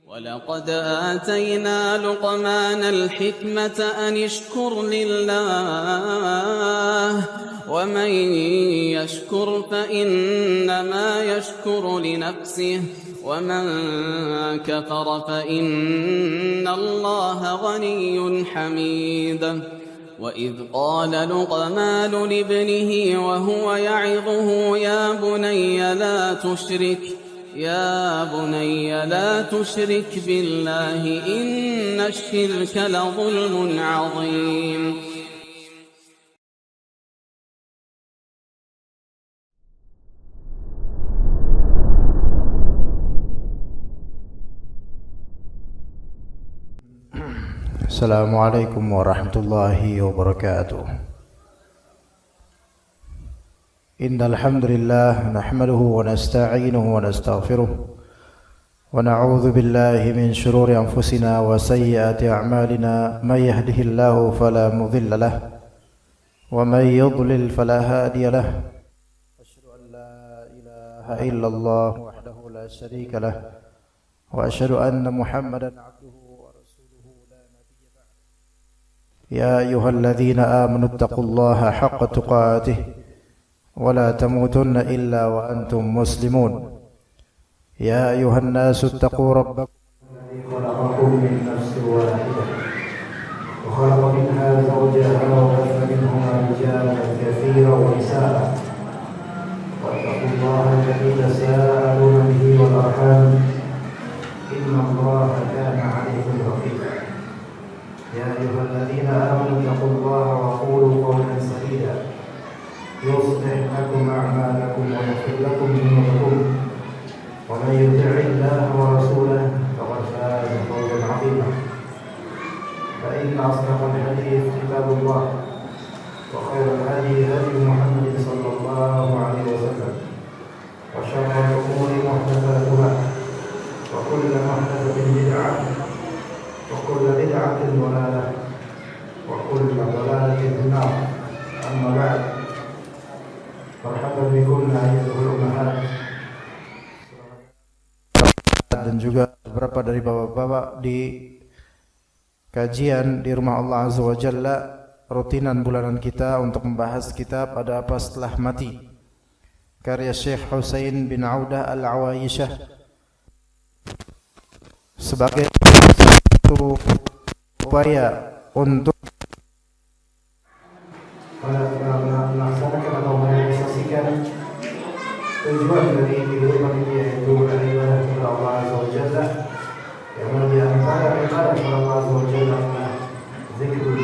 ولقد آتينا لقمان الحكمة أن اشكر لله ومن يشكر فإنما يشكر لنفسه ومن كفر فإن الله غني حميد وإذ قال لقمان لابنه وهو يعظه يا بني لا تشرك بالله إن الشرك لظلم عظيم. السلام عليكم ورحمة الله وبركاته. إن الحمد لله نحمده ونستعينه ونستغفره ونعوذ بالله من شرور أنفسنا وسيئات أعمالنا من يهده الله فلا مضل له ومن يضلل فلا هادي له. أشهد أن لا إله إلا الله وحده لا شريك له وأشهد أن محمدا عبده ورسوله لا نبي بعده. يا أيها الذين آمنوا اتقوا الله حق تقاته ولا تموتن إلا وأنتم مسلمون. يا أيها الناس اتقوا ربكم الذي خلقكم من نفس واحدة وخلق منها زوجها وبث منهما رجالا كثيرا ونساء واتقوا الله الذي تساءلون به والأرحام إن الله كان عليكم رقيبا. يا أيها الذين آمنوا اتقوا الله وقولوا قولا سديدا يصلح لكم أعمالكم ويغفر لكم ذنوبكم ومن يطع الله ورسوله فقد فاز فوزا عظيما. فإن أصدق الحديث كتاب الله وخير الهدي هدي محمد صلى الله عليه وسلم وشر الأمور محدثاتها وكل محدثة بدعة وكل بدعة ضلالة وكل ضلالة في النار. أما بعد marhaban bikum ayyuhal ummahat, dan juga beberapa dari bapak-bapak di kajian di rumah Allah Azza wa Jalla rutinan bulanan kita untuk membahas kitab Ada Apa Setelah Mati karya Syekh Husain bin Audah Al-Awaisyah sebagai satu upaya untuk melaksanakan atau merealisasikan tujuan dari kehidupan ini, yaitu beribadah kepada Allah Azza wa Jalla, yang mana di antara ibadah kepada Allah Azza wa Jalla adalah zikrul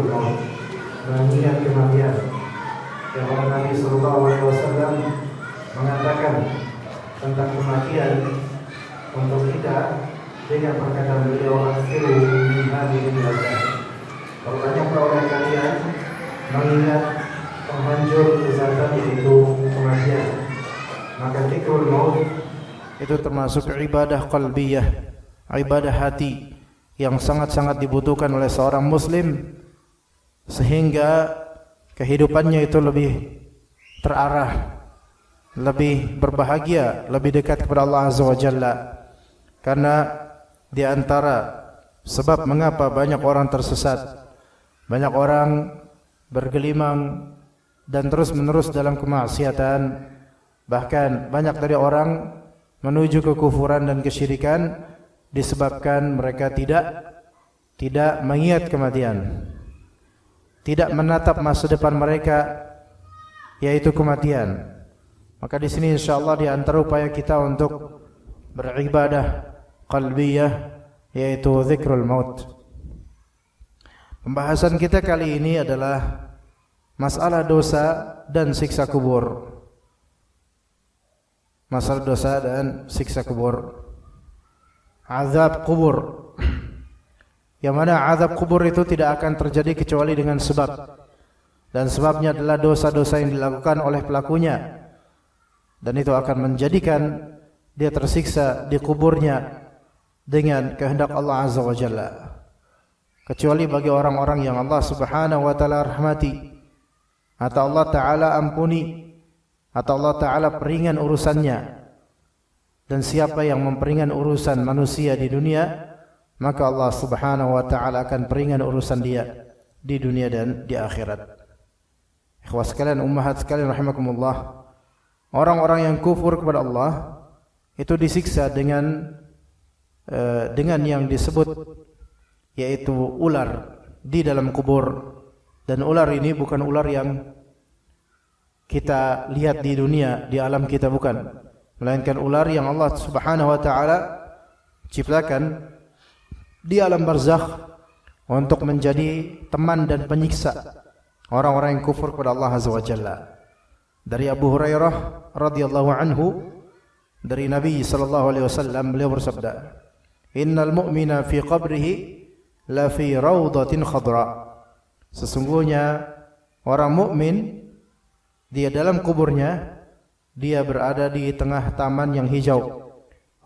maut, mengingat kematian. Yang mana Nabi sallallahu alaihi wasallam mengatakan tentang kematian untuk kita dengan perkataan beliau, "Akhirul min hadhihi al-lazat." Banyaklah oleh kalian mengingat penghancur kelezatan, yaitu kematian. Maka zikrul maut itu termasuk ibadah qalbiyah, ibadah hati yang sangat-sangat dibutuhkan oleh seorang muslim, sehingga kehidupannya itu lebih terarah, lebih berbahagia, lebih dekat kepada Allah Azza wa Jalla. Karena di antara sebab mengapa banyak orang tersesat, banyak orang bergelimang dan terus-menerus dalam kemaksiatan, bahkan banyak dari orang menuju kekufuran dan kesyirikan disebabkan mereka tidak mengingat kematian, tidak menatap masa depan mereka, yaitu kematian. Maka di sini insyaallah di antara upaya kita untuk beribadah qalbiyah yaitu zikrul maut. Pembahasan kita kali ini adalah masalah dosa dan siksa kubur. Masalah dosa dan siksa kubur. Azab kubur. Yang mana azab kubur itu tidak akan terjadi kecuali dengan sebab. Dan sebabnya adalah dosa-dosa yang dilakukan oleh pelakunya. Dan itu akan menjadikan dia tersiksa di kuburnya dengan kehendak Allah Azza wa Jalla. Kecuali bagi orang-orang yang Allah Subhanahu wa taala rahmati, atau Allah taala ampuni, atau Allah taala peringan urusannya, Dan siapa yang memperingan urusan manusia di dunia, maka Allah Subhanahu wa taala akan peringan urusan dia di dunia dan di akhirat. Ikhwas sekalian, ummahat sekalian rahimakumullah, orang-orang yang kufur kepada Allah itu disiksa dengan yang disebut yaitu ular di dalam kubur. Dan ular ini bukan ular yang kita lihat di dunia, di alam kita, bukan, melainkan ular yang Allah Subhanahu wa taala ciptakan di alam barzakh untuk menjadi teman dan penyiksa orang-orang yang kufur kepada Allah Azza wa Jalla. Dari Abu Hurairah radhiyallahu anhu, dari Nabi sallallahu alaihi wasallam, beliau bersabda, "Innal mu'mina fi qabrihi la fi rawdatin khadra." Sesungguhnya orang mukmin dia dalam kuburnya dia berada di tengah taman yang hijau.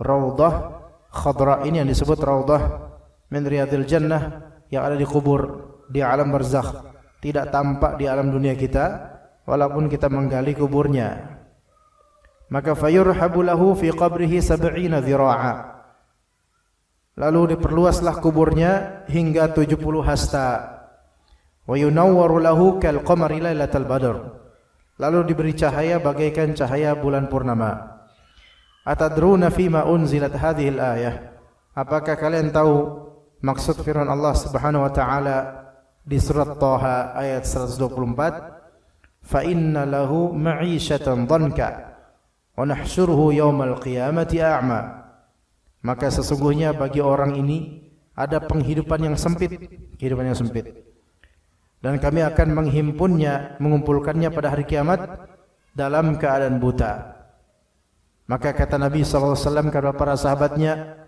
Raudhah khadra ini yang disebut raudhah min riyadil jannah, yang ada di kubur di alam barzakh, tidak tampak di alam dunia kita walaupun kita menggali kuburnya. Maka fayurhabu lahu fi qabrihi 70 dhira'a. Lalu diperluaslah kuburnya hingga 70 hasta. Wa yunawwaru lahu kal qamari lailatal badr. Lalu diberi cahaya bagaikan cahaya bulan purnama. Atadruna fima unzilat hadhihi al-ayah? Apakah kalian tahu maksud firman Allah Subhanahu wa taala di surat Thaha ayat 124? Fa inna lahu ma'isyatan dhanka wa nahsyuruhu yaumal qiyamati a'ma. Maka sesungguhnya bagi orang ini ada penghidupan yang sempit, kehidupan yang sempit. Dan kami akan menghimpunnya, mengumpulkannya pada hari kiamat dalam keadaan buta. Maka kata Nabi SAW kepada para sahabatnya,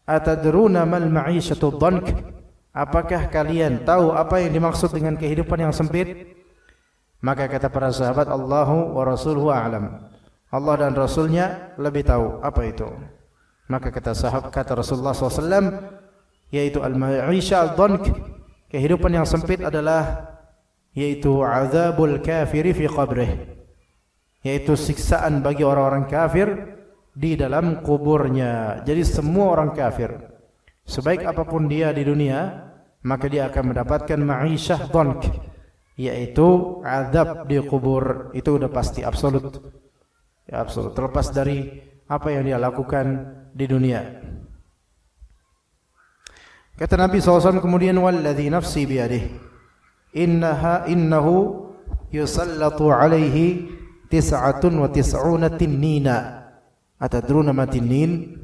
"Atadruna mal ma'isyatu dhank?" Apakah kalian tahu apa yang dimaksud dengan kehidupan yang sempit? Maka kata para sahabat, "Allahu wa rasuluhu a'lam." Allah dan Rasulnya lebih tahu apa itu. Maka kata Rasulullah SAW, yaitu al-ma'isya al-dhank, kehidupan yang sempit adalah yaitu azabul kafiri fi qabrih, yaitu siksaan bagi orang-orang kafir di dalam kuburnya. Jadi semua orang kafir, sebaik apapun dia di dunia, maka dia akan mendapatkan ma'isyah dhank, yaitu azab di kubur. Itu udah pasti, absolut. Ya, absolut, terlepas dari apa yang dia lakukan di dunia. Kata Nabi SAW kemudian, "Walladhi nafsi biyadih, innahu yusallatu alaihi 99 tinnina." Atadruna ma tinnin?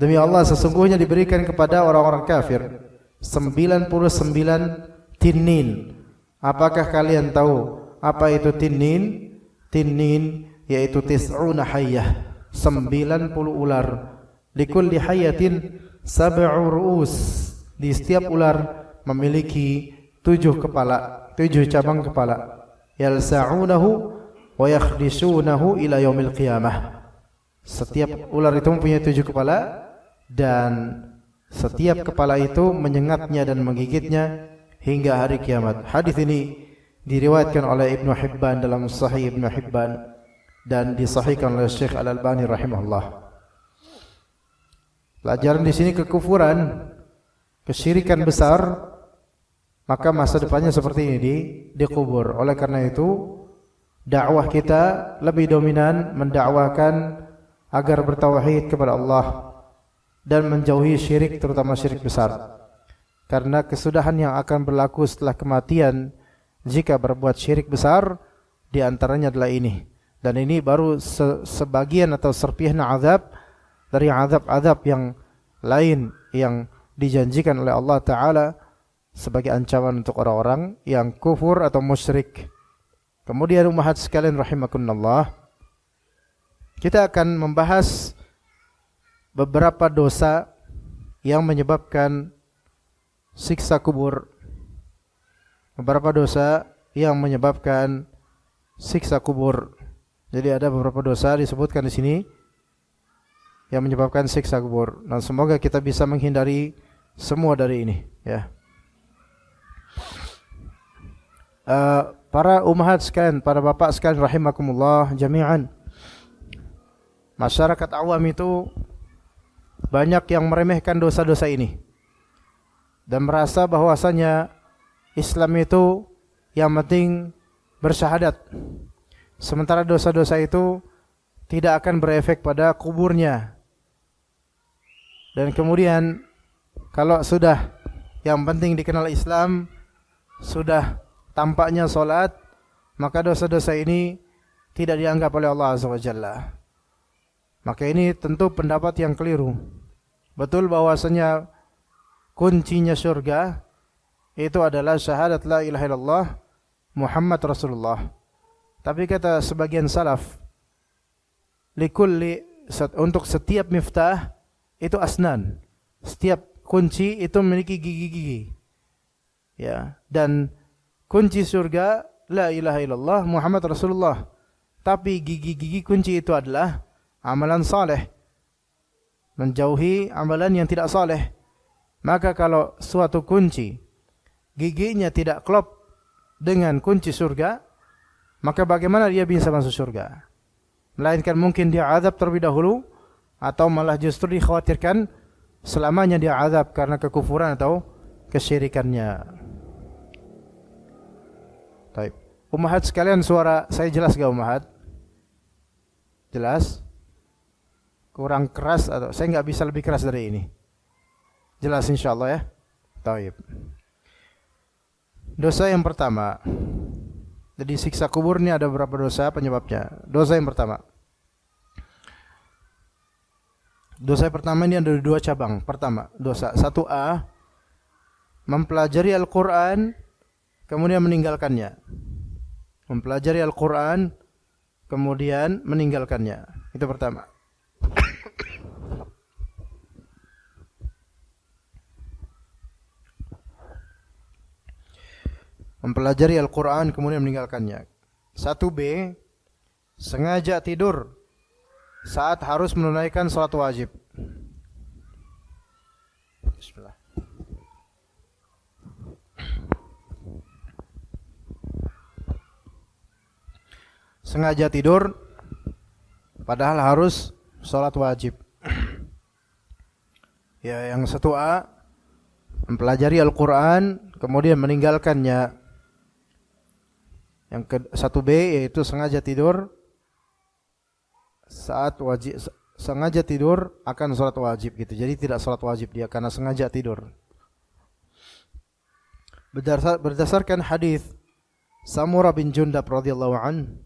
Demi Allah, sesungguhnya diberikan kepada orang-orang kafir 99 tinnin. Apakah kalian tahu apa itu tinnin? Tinnin yaitu tis'una hayyah, 90 ular. Likulli hayyatin 7 ru'us. Di setiap ular memiliki 7 kepala, 7 cabang kepala. Yalsa'unahu wa yakhdisunahu ila yaumil qiyamah. Setiap ular itu mempunyai 7 kepala, dan setiap kepala itu menyengatnya dan menggigitnya hingga hari kiamat. Hadis ini diriwayatkan oleh Ibnu Hibban dalam Sahih Ibnu Hibban dan disahihkan oleh Syekh Al-Albani rahimahullah. Pelajaran di sini kekufuran, kesyirikan besar, maka masa depannya seperti ini di kubur. Oleh karena itu, dakwah kita lebih dominan mendakwakan agar bertauhid kepada Allah dan menjauhi syirik, terutama syirik besar. Karena kesudahan yang akan berlaku setelah kematian jika berbuat syirik besar, di antaranya adalah ini. Dan ini baru sebagian atau serpihan azab dari azab-azab yang lain yang dijanjikan oleh Allah Ta'ala sebagai ancaman untuk orang-orang yang kufur atau musyrik. Kemudian ummahat sekalian rahimakumullah, kita akan membahas beberapa dosa yang menyebabkan siksa kubur. Beberapa dosa yang menyebabkan siksa kubur. Jadi ada beberapa dosa disebutkan di sini yang menyebabkan siksa kubur. Dan semoga kita bisa menghindari semua dari ini, ya. Para ummahat sekalian, para bapak sekalian rahimakumullah jami'an. Masyarakat awam itu banyak yang meremehkan dosa-dosa ini dan merasa bahwasanya Islam itu yang penting bersyahadat. Sementara dosa-dosa itu tidak akan berefek pada kuburnya. Dan kemudian kalau sudah yang penting dikenal Islam, sudah tampaknya solat, maka dosa-dosa ini tidak dianggap oleh Allah Azza wa Jalla. Maka ini tentu pendapat yang keliru. Betul bahwasanya kuncinya surga itu adalah syahadat la ilaha illallah Muhammad Rasulullah. Tapi kata sebagian salaf, untuk setiap miftah itu asnan. Setiap kunci itu memiliki gigi-gigi. Ya, dan kunci surga la ilaha illallah Muhammad Rasulullah. Tapi gigi-gigi kunci itu adalah amalan saleh, menjauhi amalan yang tidak saleh. Maka kalau suatu kunci giginya tidak klop dengan kunci surga, maka bagaimana dia bisa masuk surga? Melainkan mungkin dia azab terlebih dahulu, atau malah justru dikhawatirkan selamanya dia azab karena kekufuran atau kesyirikannya. Baik. Ummahat sekalian, suara saya jelas gak ummahat? Jelas? Kurang keras atau saya nggak bisa lebih keras dari ini? Jelas insyaallah ya. Baik. Dosa yang pertama. Jadi siksa kubur ini ada beberapa dosa penyebabnya. Dosa yang pertama. Dosa yang pertama ini ada dua cabang. Pertama, dosa 1A, mempelajari Al-Quran kemudian meninggalkannya. Mempelajari Al-Quran kemudian meninggalkannya. Itu pertama. Mempelajari Al-Quran kemudian meninggalkannya. 1B, sengaja tidur saat harus menunaikan salat wajib. Bismillah. Sengaja tidur padahal harus salat wajib. Ya, yang 1A, mempelajari Al-Quran kemudian meninggalkannya. Yang 1B yaitu sengaja tidur saat wajib, sengaja tidur akan salat wajib gitu. Jadi tidak salat wajib dia karena sengaja tidur. Berdasarkan hadis Samurah bin Jundab radhiyallahu an,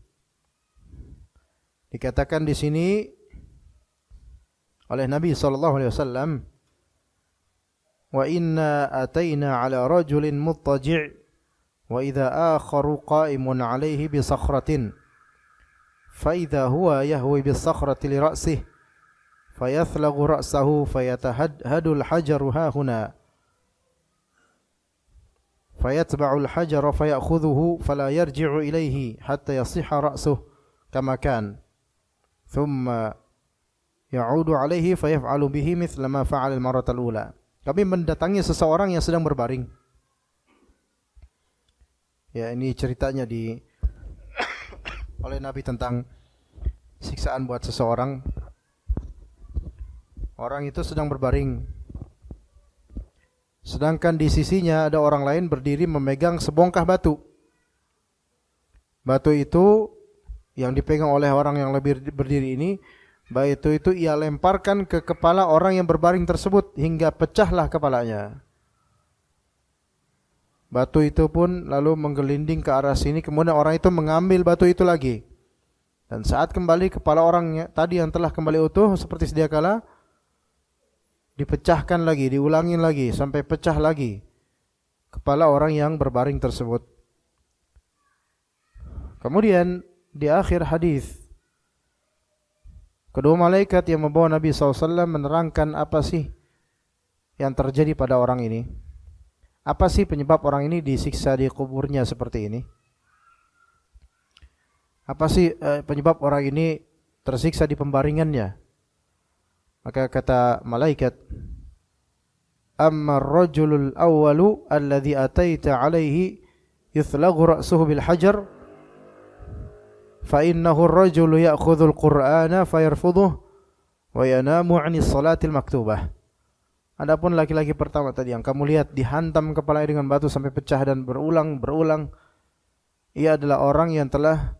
dikatakan di sini oleh Nabi sallallahu alaihi wasallam, wa inna ataina ala rajulin muttaji' wa idza akharu qa'imun 'alaihi bi sakhratin fa idza huwa yahwi bis sakhrati li ra'sihi fayathlaghu ra'sahu fayatahaddu al-hajaru hahuna fayatba'u al-hajara fayakhudhuhu fala yarji'u ilayhi hatta yasihha ra'suhu kama kan thumma ya'udu 'alaihi fayaf'alu bihi mithla ma fa'ala al-marrata al-ula. Kami mendatangi seseorang yang sedang berbaring. Ya, ini ceritanya oleh Nabi tentang siksaan buat seseorang. Orang itu sedang berbaring, sedangkan di sisinya ada orang lain berdiri memegang sebongkah batu. Batu itu yang dipegang oleh orang yang lebih berdiri ini, batu itu ia lemparkan ke kepala orang yang berbaring tersebut hingga pecahlah kepalanya. Batu itu pun lalu menggelinding ke arah sini, kemudian orang itu mengambil batu itu lagi. Dan saat kembali kepala orang tadi yang telah kembali utuh seperti sedia kala, dipecahkan lagi, diulangin lagi sampai pecah lagi kepala orang yang berbaring tersebut. Kemudian di akhir hadis, kedua malaikat yang membawa Nabi SAW menerangkan apa sih yang terjadi pada orang ini. Apa sih penyebab orang ini disiksa di kuburnya seperti ini? Apa sih penyebab orang ini tersiksa di pembaringannya? Maka kata malaikat, amma ar-rajulul awwalu alladhi ataita alaihi yuthlaghu ra'suhu bil hajar fa innahu ar-rajulu ya'khudhul Qur'ana fayarfudhuh wa yanamu 'anis salatil maktubah. Adapun laki-laki pertama tadi yang kamu lihat dihantam kepalanya dengan batu sampai pecah dan berulang, ia adalah orang yang telah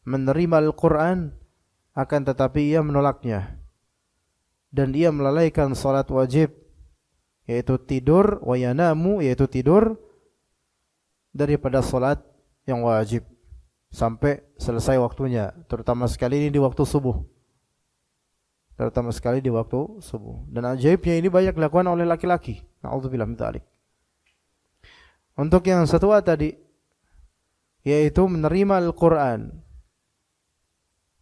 menerima Al-Qur'an akan tetapi ia menolaknya dan ia melalaikan salat wajib, yaitu tidur, wa yanamu, yaitu tidur daripada salat yang wajib sampai selesai waktunya, terutama sekali ini di waktu subuh. Dan ajaibnya ini banyak dilakukan oleh laki-laki. Na'udzubillah min dzalik. Untuk yang kedua tadi, yaitu menerima Al-Qur'an.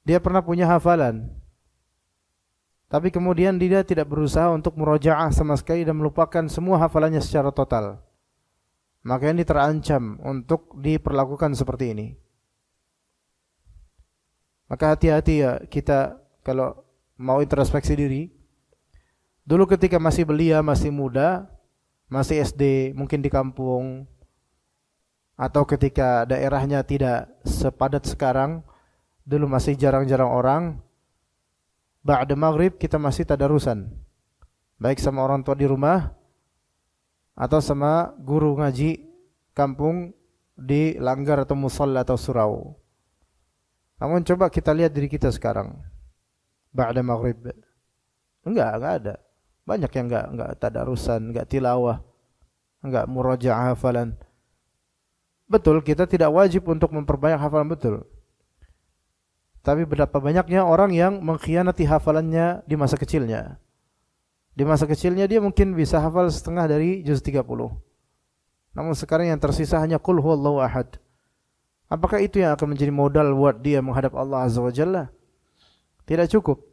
Dia pernah punya hafalan, tapi kemudian dia tidak berusaha untuk murajaah sama sekali dan melupakan semua hafalannya secara total. Maka ini terancam untuk diperlakukan seperti ini. Maka hati-hati ya kita kalau mau introspeksi diri. Dulu ketika masih belia, masih muda, masih SD, mungkin di kampung, atau ketika daerahnya tidak sepadat sekarang, dulu masih jarang-jarang orang, ba'da maghrib kita masih tadarusan, baik sama orang tua di rumah atau sama guru ngaji kampung di langgar atau musalla atau surau. Namun coba kita lihat diri kita sekarang ba'da maghrib, enggak ada. Banyak yang enggak tadarusan, enggak tilawah, enggak murajaah hafalan. Betul, kita tidak wajib untuk memperbanyak hafalan, betul. Tapi berapa banyaknya orang yang mengkhianati hafalannya di masa kecilnya. Di masa kecilnya dia mungkin bisa hafal setengah dari juz 30. Namun sekarang yang tersisa hanya qul huwallahu ahad. Apakah itu yang akan menjadi modal buat dia menghadap Allah Azza wa Jalla? Tidak cukup.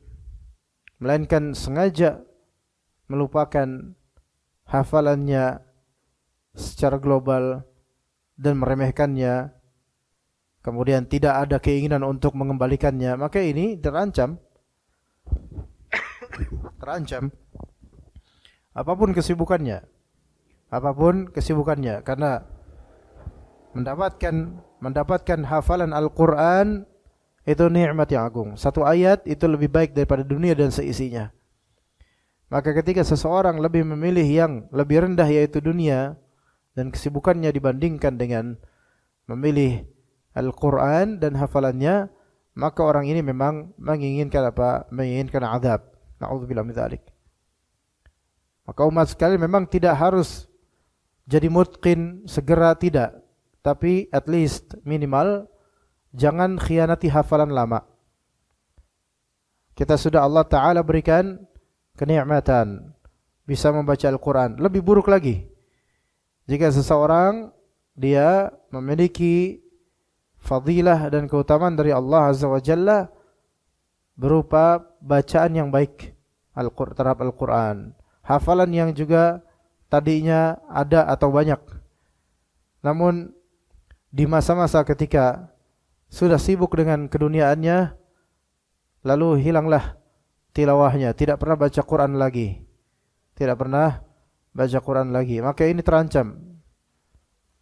Melainkan sengaja melupakan hafalannya secara global dan meremehkannya, kemudian tidak ada keinginan untuk mengembalikannya, maka ini terancam. Apapun kesibukannya, karena mendapatkan hafalan Al-Qur'an itu nikmat yang agung. Satu ayat itu lebih baik daripada dunia dan seisinya. Maka ketika seseorang lebih memilih yang lebih rendah, yaitu dunia dan kesibukannya, dibandingkan dengan memilih Al-Quran dan hafalannya, maka orang ini memang menginginkan apa? Menginginkan azab. Na'udzubillah min dzalik. Maka umat sekalian memang tidak harus jadi mutqin segera, tidak. Tapi at least minimal jangan khianati hafalan lama. Kita sudah Allah Ta'ala berikan kenikmatan bisa membaca Al-Quran. Lebih buruk lagi jika seseorang dia memiliki fadilah dan keutamaan dari Allah Azza wa Jalla berupa bacaan yang baik terhadap Al-Quran, hafalan yang juga tadinya ada atau banyak, namun di masa-masa ketika sudah sibuk dengan keduniaannya, lalu hilanglah tilawahnya, tidak pernah baca Quran lagi, maka ini terancam.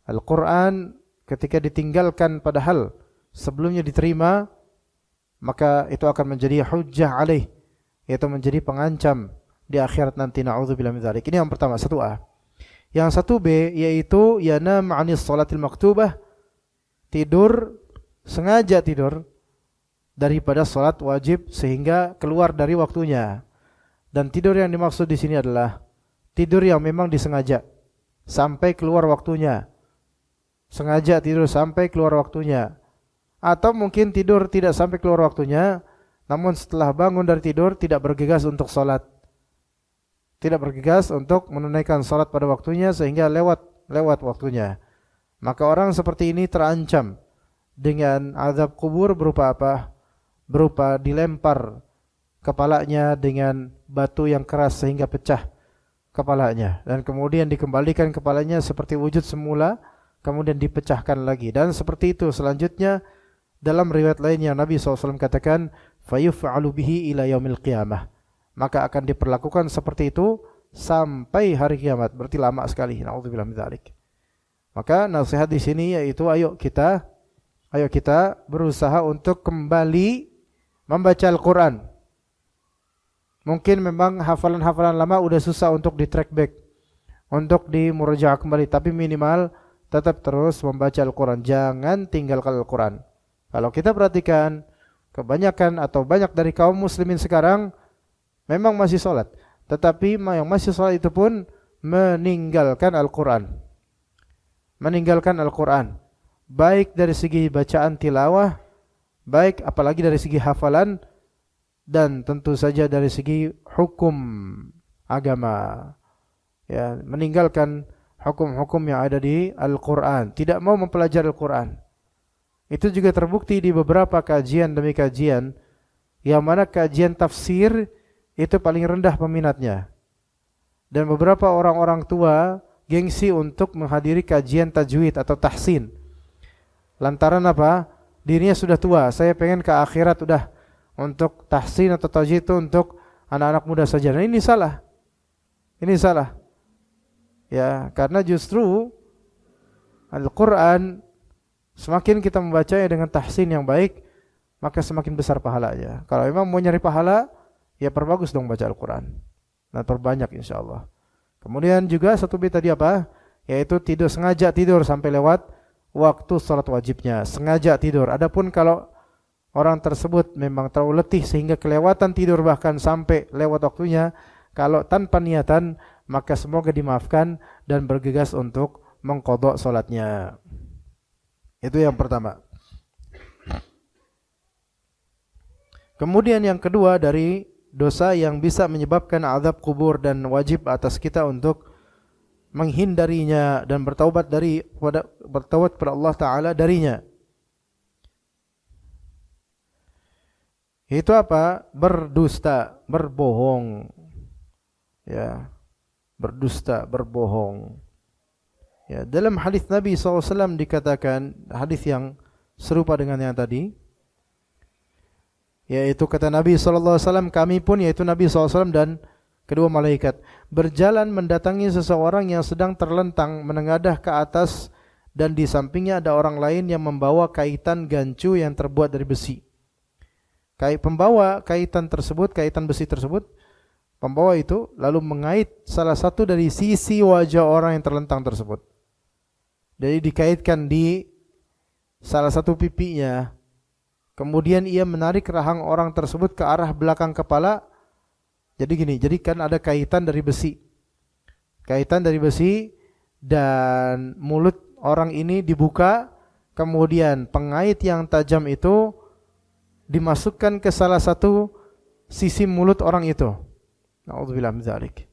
Al-Quran ketika ditinggalkan padahal sebelumnya diterima, maka itu akan menjadi hujjah alaih, yaitu menjadi pengancam di akhirat nanti. Na'udzubillah min dzalik. Ini yang pertama, 1A. Yang 1B yaitu yanam 'anis shalatil maktubah, sengaja tidur daripada salat wajib sehingga keluar dari waktunya. Dan tidur yang dimaksud di sini adalah tidur yang memang disengaja sampai keluar waktunya. Sengaja tidur sampai keluar waktunya. Atau mungkin tidur tidak sampai keluar waktunya, namun setelah bangun dari tidur tidak bergegas untuk salat. Tidak bergegas untuk menunaikan salat pada waktunya sehingga lewat waktunya. Maka orang seperti ini terancam dengan azab kubur berupa apa? Berupa dilempar kepalanya dengan batu yang keras sehingga pecah kepalanya, dan kemudian dikembalikan kepalanya seperti wujud semula, kemudian dipecahkan lagi. Dan seperti itu selanjutnya dalam riwayat lainnya Nabi SAW katakan fayuf'alu bihi ila yaumil qiyamah, maka akan diperlakukan seperti itu sampai hari kiamat. Berarti lama sekali. Na'udzubillah min dzalik. Maka nasihat di sini yaitu ayo kita Ayo kita berusaha untuk kembali membaca Al-Quran. Mungkin memang hafalan-hafalan lama udah susah untuk di track back, untuk di murajaah kembali, tapi minimal tetap terus membaca Al-Quran. Jangan tinggalkan Al-Quran. Kalau kita perhatikan, kebanyakan atau banyak dari kaum muslimin sekarang memang masih sholat, tetapi yang masih sholat itu pun meninggalkan Al-Quran. Meninggalkan Al-Quran. Baik dari segi bacaan tilawah, baik apalagi dari segi hafalan, dan tentu saja dari segi hukum agama. Ya, meninggalkan hukum-hukum yang ada di Al-Quran, tidak mau mempelajari Al-Quran. Itu juga terbukti di beberapa kajian demi kajian, yang mana kajian tafsir itu paling rendah peminatnya. Dan beberapa orang-orang tua gengsi untuk menghadiri kajian tajwid atau tahsin. Lantaran apa? Dirinya sudah tua, saya pengen ke akhirat udah. Untuk tahsin atau tajwid itu untuk anak-anak muda saja. Nah, ini salah. Ini salah. Ya, karena justru Al-Quran semakin kita membacanya dengan tahsin yang baik, maka semakin besar pahalanya. Kalau memang mau nyari pahala, ya perbagus dong baca Al-Quran. Dan perbanyak insyaAllah. Kemudian juga satu bit tadi apa? Yaitu sengaja tidur sampai lewat waktu salat wajibnya. Sengaja tidur. Adapun kalau orang tersebut memang terlalu letih sehingga kelewatan tidur bahkan sampai lewat waktunya, kalau tanpa niatan, maka semoga dimaafkan dan bergegas untuk mengqadha salatnya. Itu yang pertama. Kemudian yang kedua dari dosa yang bisa menyebabkan azab kubur dan wajib atas kita untuk menghindarinya dan bertaubat kepada Allah Ta'ala darinya. Itu apa? Berdusta, berbohong. Ya, berdusta, berbohong. Ya, dalam hadis Nabi SAW dikatakan, hadis yang serupa dengan yang tadi, yaitu kata Nabi SAW, kami pun, yaitu Nabi SAW dan kedua malaikat, berjalan mendatangi seseorang yang sedang terlentang menengadah ke atas, dan di sampingnya ada orang lain yang membawa kaitan gancu yang terbuat dari besi. Pembawa kaitan besi tersebut, pembawa itu lalu mengait salah satu dari sisi wajah orang yang terlentang tersebut. Jadi dikaitkan di salah satu pipinya. Kemudian ia menarik rahang orang tersebut ke arah belakang kepala. Jadi gini, jadi kan ada kaitan dari besi. Kaitan dari besi dan mulut orang ini dibuka, kemudian pengait yang tajam itu dimasukkan ke salah satu sisi mulut orang itu. Na'udzubillah min dzalik.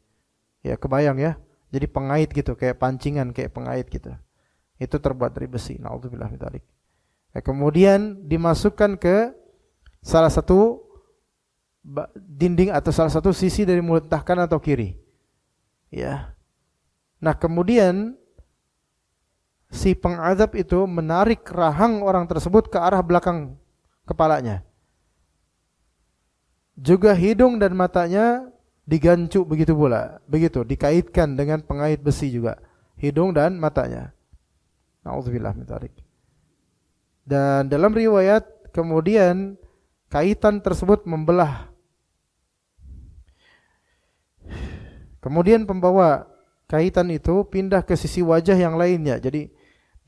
Ya, kebayang ya. Jadi pengait gitu, kayak pancingan, kayak pengait gitu. Itu terbuat dari besi. Na'udzubillah min dzalik. Ya, kemudian dimasukkan ke salah satu dinding atau salah satu sisi dari mulut, entah kanan atau kiri. Ya. Nah, kemudian si pengazab itu menarik rahang orang tersebut ke arah belakang kepalanya. Juga hidung dan matanya digancu begitu pula. Begitu, dikaitkan dengan pengait besi juga. Hidung dan matanya. Na'udzubillah min dzalik. Dan dalam riwayat kemudian kaitan tersebut membelah. Kemudian pembawa kaitan itu pindah ke sisi wajah yang lainnya. Jadi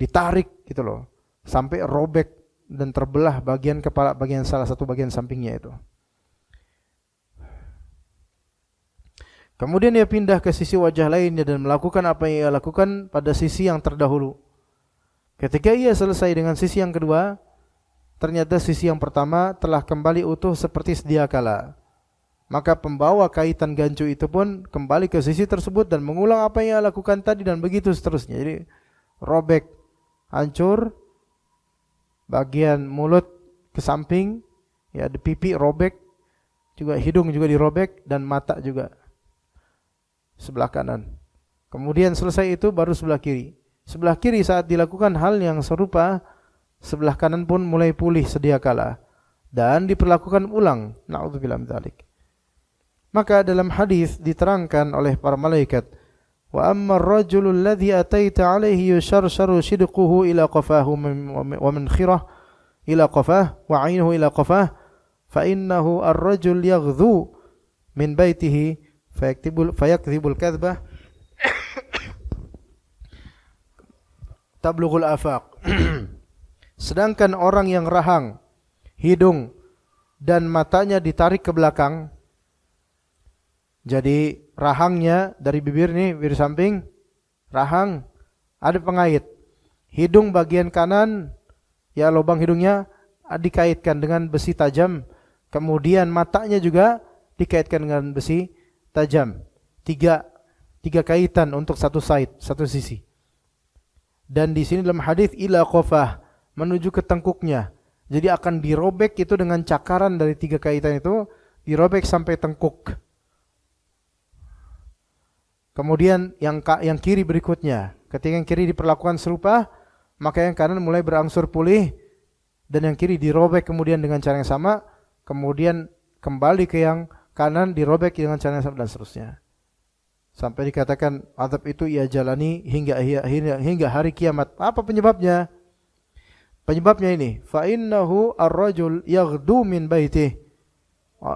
ditarik gitu loh. Sampai robek dan terbelah bagian kepala, salah satu bagian sampingnya itu. Kemudian dia pindah ke sisi wajah lainnya dan melakukan apa yang ia lakukan pada sisi yang terdahulu. Ketika ia selesai dengan sisi yang kedua, ternyata sisi yang pertama telah kembali utuh seperti sedia kala. Maka pembawa kaitan gancu itu pun kembali ke sisi tersebut dan mengulang apa yang ia lakukan tadi dan begitu seterusnya. Jadi robek, hancur, bagian mulut ke samping, ya di pipi robek, juga hidung juga dirobek dan mata juga sebelah kanan. Kemudian selesai itu baru sebelah kiri. Sebelah kiri saat dilakukan hal yang serupa, sebelah kanan pun mulai pulih sedia kala dan diperlakukan ulang. Na'udzubillah min dzalik. Maka dalam hadis diterangkan oleh para malaikat, wa amma ar-rajulu alladhi ataita alayhi yusharsharu shidquhu ila qafahu wa min khirah ila qafah wa 'ainuhu ila qafah fa innahu ar-rajul yaghdhu min baitihi fayakdzibul kadzbah tablughul afaq. Sedangkan orang yang rahang hidung dan matanya ditarik ke belakang, jadi rahangnya dari bibir nih, bibir samping, rahang, ada pengait. Hidung bagian kanan, ya lubang hidungnya dikaitkan dengan besi tajam. Kemudian matanya juga dikaitkan dengan besi tajam. Tiga kaitan untuk satu sisi. Dan di sini dalam hadis ila qafah, menuju ke tengkuknya. Jadi akan dirobek itu dengan cakaran dari 3 kaitan itu, dirobek sampai tengkuk. Kemudian yang kiri berikutnya, ketika yang kiri diperlakukan serupa, maka yang kanan mulai berangsur pulih, dan yang kiri dirobek kemudian dengan cara yang sama, kemudian kembali ke yang kanan dirobek dengan cara yang sama, dan seterusnya. Sampai dikatakan azab itu ia jalani hingga hari kiamat. Apa penyebabnya? Penyebabnya ini, fa innahu ar-rajul yaghdu min baitih.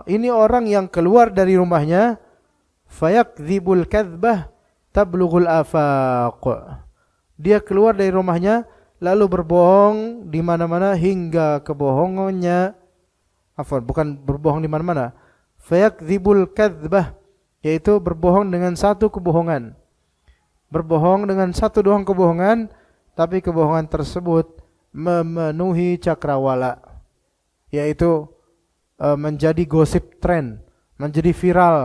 Ini orang yang keluar dari rumahnya, fayakdzibul kadzbah tablughul afaq. Dia keluar dari rumahnya lalu berbohong di mana-mana hingga kebohongannya, bukan berbohong di mana-mana. Fayakdzibul kadzbah, yaitu berbohong dengan satu kebohongan. Berbohong dengan satu doang kebohongan, tapi kebohongan tersebut memenuhi cakrawala, yaitu menjadi gosip tren, menjadi viral.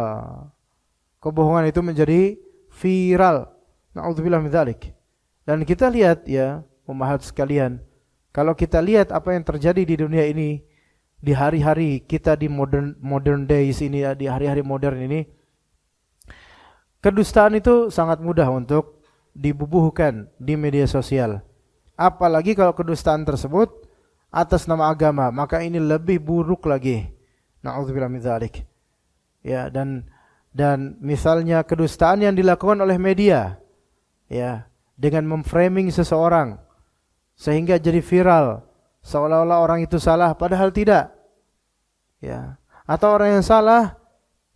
Kebohongan itu menjadi viral. Na'udzubillah min dzalik. Dan kita lihat ya, ummahat sekalian, kalau kita lihat apa yang terjadi di dunia ini, di hari-hari kita di modern days ini, di hari-hari modern ini, kedustaan itu sangat mudah untuk dibubuhkan di media sosial. Apalagi kalau kedustaan tersebut atas nama agama, maka ini lebih buruk lagi. Na'udzubillah min dzalik. Ya, dan misalnya kedustaan yang dilakukan oleh media, ya, dengan memframing seseorang sehingga jadi viral, seolah-olah orang itu salah padahal tidak. Ya, atau orang yang salah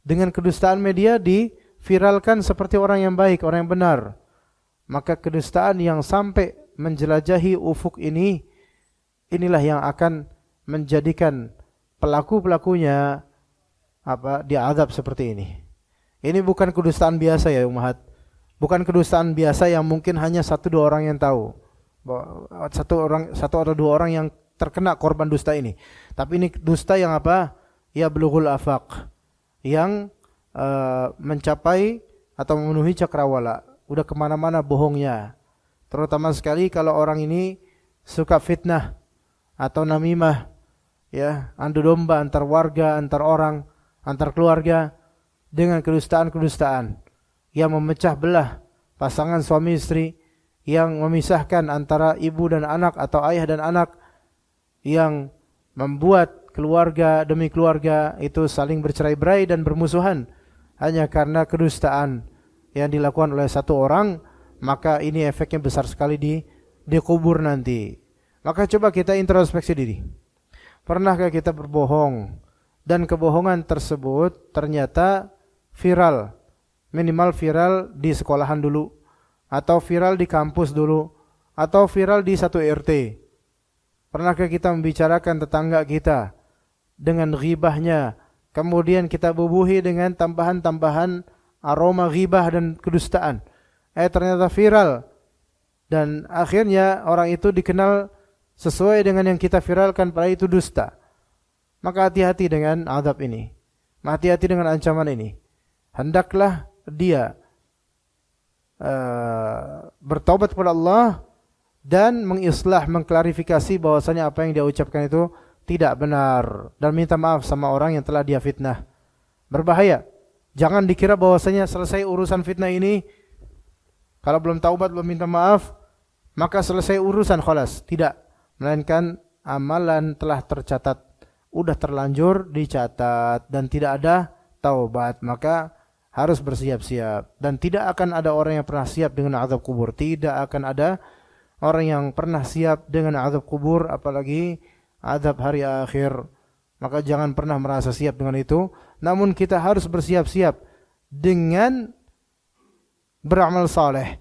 dengan kedustaan media diviralkan seperti orang yang baik, orang yang benar. Maka kedustaan yang sampai menjelajahi ufuk ini, inilah yang akan menjadikan pelaku-pelakunya diazab seperti ini. Ini bukan kedustaan biasa ya ummahat. Bukan kedustaan biasa yang mungkin hanya 1-2 orang yang tahu. Satu atau dua orang yang terkena korban dusta ini. Tapi ini dusta yang ya bulughul afaq, yang mencapai atau memenuhi cakrawala. Udah kemana-mana bohongnya. Terutama sekali kalau orang ini suka fitnah atau namimah, ya, adu domba antar warga, antar orang, antar keluarga dengan kedustaan-kedustaan yang memecah belah pasangan suami istri, yang memisahkan antara ibu dan anak atau ayah dan anak, yang membuat keluarga demi keluarga itu saling bercerai-berai dan bermusuhan hanya karena kedustaan yang dilakukan oleh satu orang. Maka ini efeknya besar sekali di kubur nanti. Maka coba kita introspeksi diri. Pernahkah kita berbohong dan kebohongan tersebut ternyata viral? Minimal viral di sekolahan dulu, atau viral di kampus dulu, atau viral di satu RT. Pernahkah kita membicarakan tetangga kita dengan ghibahnya, kemudian kita bubuhi dengan tambahan-tambahan aroma ghibah dan kedustaan? Ternyata viral, dan akhirnya orang itu dikenal sesuai dengan yang kita viralkan, padahal itu dusta. Maka hati-hati dengan azab ini, hati-hati dengan ancaman ini. Hendaklah dia bertaubat kepada Allah dan mengislah, mengklarifikasi bahwasanya apa yang dia ucapkan itu tidak benar, dan minta maaf sama orang yang telah dia fitnah. Berbahaya. Jangan dikira bahwasanya selesai urusan fitnah ini, kalau belum taubat, belum minta maaf, maka selesai urusan, khalas. Tidak. Melainkan amalan telah tercatat, udah terlanjur dicatat, dan tidak ada taubat. Maka harus bersiap-siap. Dan tidak akan ada orang yang pernah siap dengan azab kubur. Tidak akan ada orang yang pernah siap dengan azab kubur, apalagi azab hari akhir. Maka jangan pernah merasa siap dengan itu, namun kita harus bersiap-siap dengan beramal saleh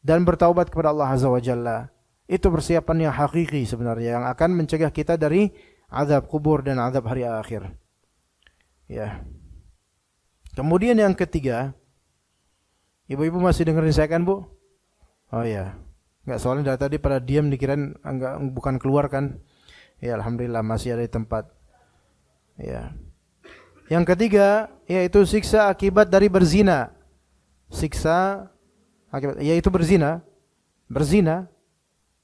dan bertaubat kepada Allah Azza wa Jalla. Itu persiapan yang hakiki sebenarnya yang akan mencegah kita dari azab kubur dan azab hari akhir. Ya. Kemudian yang ketiga, ibu-ibu masih dengerin saya kan, Bu? Oh ya. Enggak, soalnya dari tadi pada diam dikirain enggak, bukan keluar kan. Ya, alhamdulillah masih ada di tempat. Ya. Yang ketiga yaitu siksa akibat dari berzina. Siksa akibat yaitu berzina.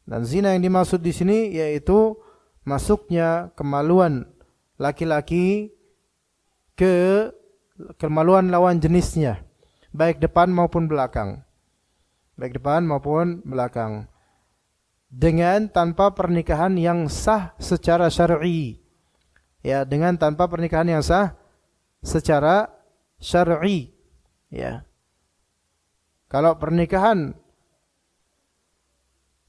Dan zina yang dimaksud di sini yaitu masuknya kemaluan laki-laki ke kemaluan lawan jenisnya, baik depan maupun belakang. Dengan tanpa pernikahan yang sah secara syar'i. Ya, dengan tanpa pernikahan yang sah secara syar'i. Ya. Kalau pernikahan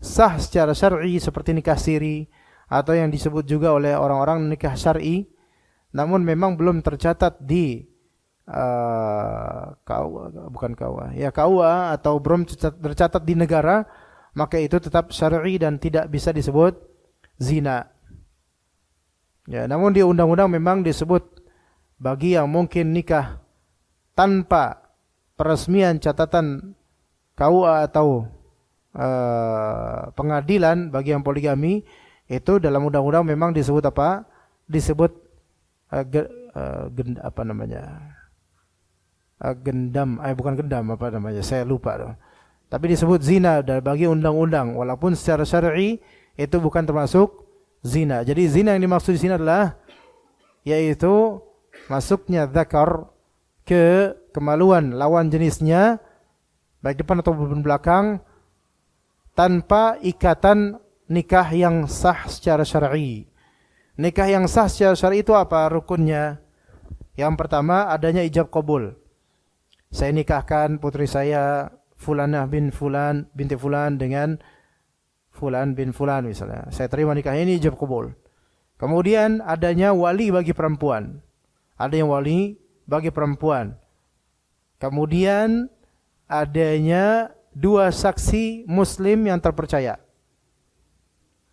sah secara syar'i seperti nikah siri atau yang disebut juga oleh orang-orang nikah syar'i, namun memang belum tercatat di KUA atau belum tercatat di negara, maka itu tetap syar'i dan tidak bisa disebut zina. Ya, namun di undang-undang memang disebut bagi yang mungkin nikah tanpa peresmian catatan KUA atau pengadilan, bagi yang poligami itu dalam undang-undang memang disebut apa? Disebut bukan gendam, saya lupa tuh. Tapi disebut zina bagi undang-undang, walaupun secara syar'i itu bukan termasuk zina. Jadi zina yang dimaksud di sini adalah yaitu masuknya zakar ke kemaluan lawan jenisnya baik depan atau belakang tanpa ikatan nikah yang sah secara syar'i. Nikah yang sah secara syar'i itu apa rukunnya? Yang pertama adanya ijab qabul. Saya nikahkan putri saya Fulanah bin Fulan binti Fulan dengan Fulan bin Fulan misalnya. Saya terima nikah ini, ijab qabul. Kemudian adanya wali bagi perempuan. Ada yang wali bagi perempuan. Kemudian adanya dua saksi muslim yang terpercaya.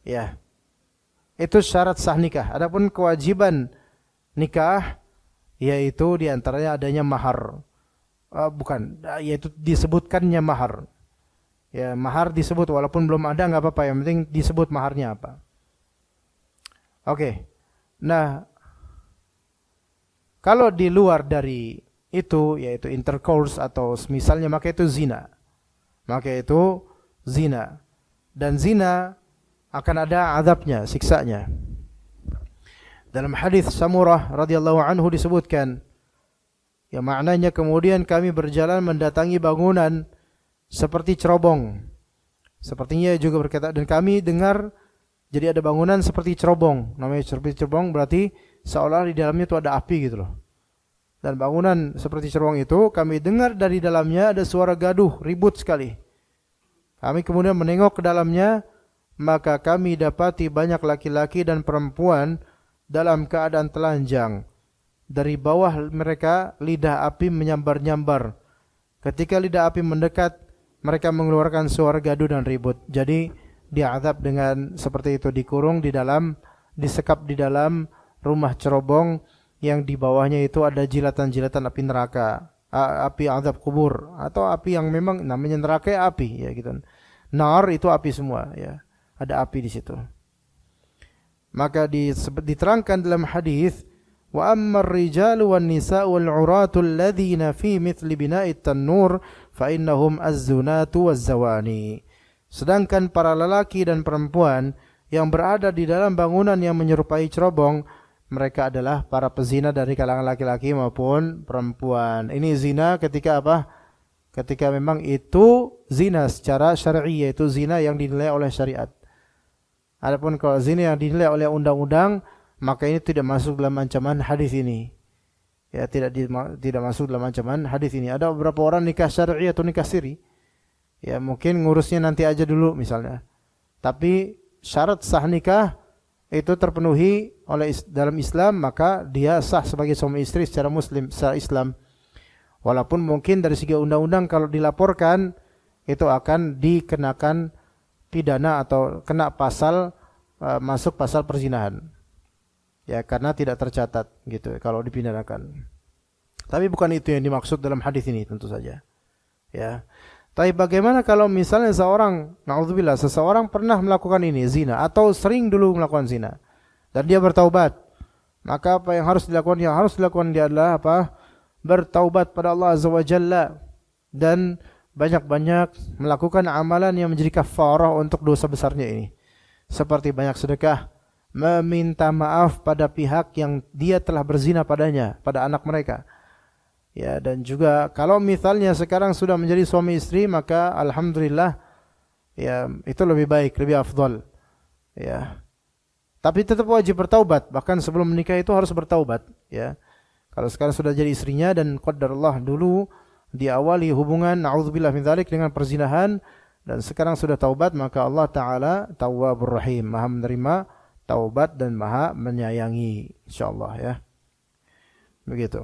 Ya. Itu syarat sah nikah. Adapun kewajiban nikah yaitu diantaranya adanya mahar. Yaitu disebutkannya mahar. Ya, mahar disebut walaupun belum ada enggak apa-apa, yang penting disebut maharnya apa. Oke. Nah, kalau di luar dari itu yaitu intercourse atau semisalnya, maka itu zina. Dan zina akan ada azabnya, siksanya. Dalam hadis Samurah radhiyallahu anhu disebutkan, yang maknanya kemudian kami berjalan mendatangi bangunan seperti cerobong. Sepertinya juga berkata, dan kami dengar, jadi ada bangunan seperti cerobong. Namanya seperti cerobong berarti seolah di dalamnya itu ada api gitu loh. Dan bangunan seperti cerobong itu kami dengar dari dalamnya ada suara gaduh, ribut sekali. Kami kemudian menengok ke dalamnya, maka kami dapati banyak laki-laki dan perempuan dalam keadaan telanjang. Dari bawah mereka lidah api menyambar-nyambar. Ketika lidah api mendekat, mereka mengeluarkan suara gaduh dan ribut. Jadi diazab dengan seperti itu, dikurung di dalam, disekap di dalam rumah cerobong yang di bawahnya itu ada jilatan-jilatan api neraka, api azab kubur, atau api yang memang namanya neraka ya api ya gitu. Nar itu api semua ya. Ada api di situ. Maka diterangkan dalam hadis, wa ammar rijalu wan nisa'u wal 'uratu alladhina fi mithli bina'it tanur fa innahum az-zunatu waz-zawani. Sedangkan para lelaki dan perempuan yang berada di dalam bangunan yang menyerupai cerobong, mereka adalah para pezina dari kalangan laki-laki maupun perempuan. Ini zina ketika apa? Ketika memang itu zina secara syar'i, yaitu zina yang dinilai oleh syariat. Adapun kalau zina yang dinilai oleh undang-undang, maka ini tidak masuk dalam ancaman hadis ini. Ya, tidak masuk dalam ancaman hadis ini. Ada beberapa orang nikah syar'i atau nikah siri. Ya, mungkin ngurusnya nanti aja dulu misalnya. Tapi syarat sah nikah itu terpenuhi dalam Islam, maka dia sah sebagai suami istri secara muslim, secara Islam. Walaupun mungkin dari segi undang-undang kalau dilaporkan itu akan dikenakan pidana atau kena pasal masuk pasal perzinahan. Ya, karena tidak tercatat gitu kalau dipidanakan. Tapi bukan itu yang dimaksud dalam hadis ini tentu saja. Ya. Tapi bagaimana kalau misalnya naudzubillah, seseorang pernah melakukan ini, zina, atau sering dulu melakukan zina, dan dia bertaubat, maka apa yang harus dilakukan? Yang harus dilakukan dia adalah apa? Bertaubat pada Allah Azza wa Jalla dan banyak-banyak melakukan amalan yang menjadi kafarah untuk dosa besarnya ini. Seperti banyak sedekah, meminta maaf pada pihak yang dia telah berzina padanya, pada anak mereka. Ya, dan juga kalau misalnya sekarang sudah menjadi suami istri, maka alhamdulillah ya itu lebih baik, lebih afdal. Ya. Tapi tetap wajib bertaubat, bahkan sebelum menikah itu harus bertaubat, ya. Kalau sekarang sudah jadi istrinya dan qadarullah dulu diawali hubungan naudzubillah min dzalik dengan perzinahan dan sekarang sudah taubat, maka Allah taala Tawwabur Rahim, Maha menerima taubat dan Maha menyayangi, insyaallah ya. Begitu.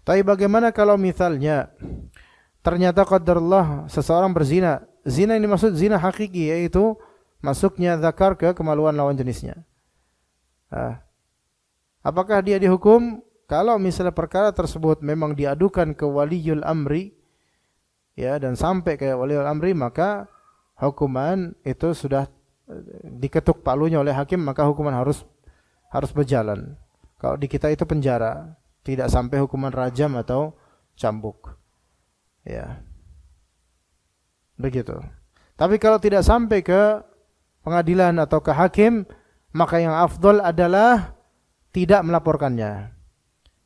Tapi bagaimana kalau misalnya ternyata qadarullah seseorang berzina. Zina ini maksud zina hakiki, yaitu masuknya zakar ke kemaluan lawan jenisnya. Apakah dia dihukum? Kalau misalnya perkara tersebut memang diadukan ke waliul amri, ya, dan sampai ke waliul amri, maka hukuman itu sudah diketuk palunya oleh hakim, maka hukuman harus berjalan. Kalau di kita itu penjara, tidak sampai hukuman rajam atau cambuk. Ya. Begitu. Tapi kalau tidak sampai ke pengadilan atau ke hakim, maka yang afdal adalah tidak melaporkannya.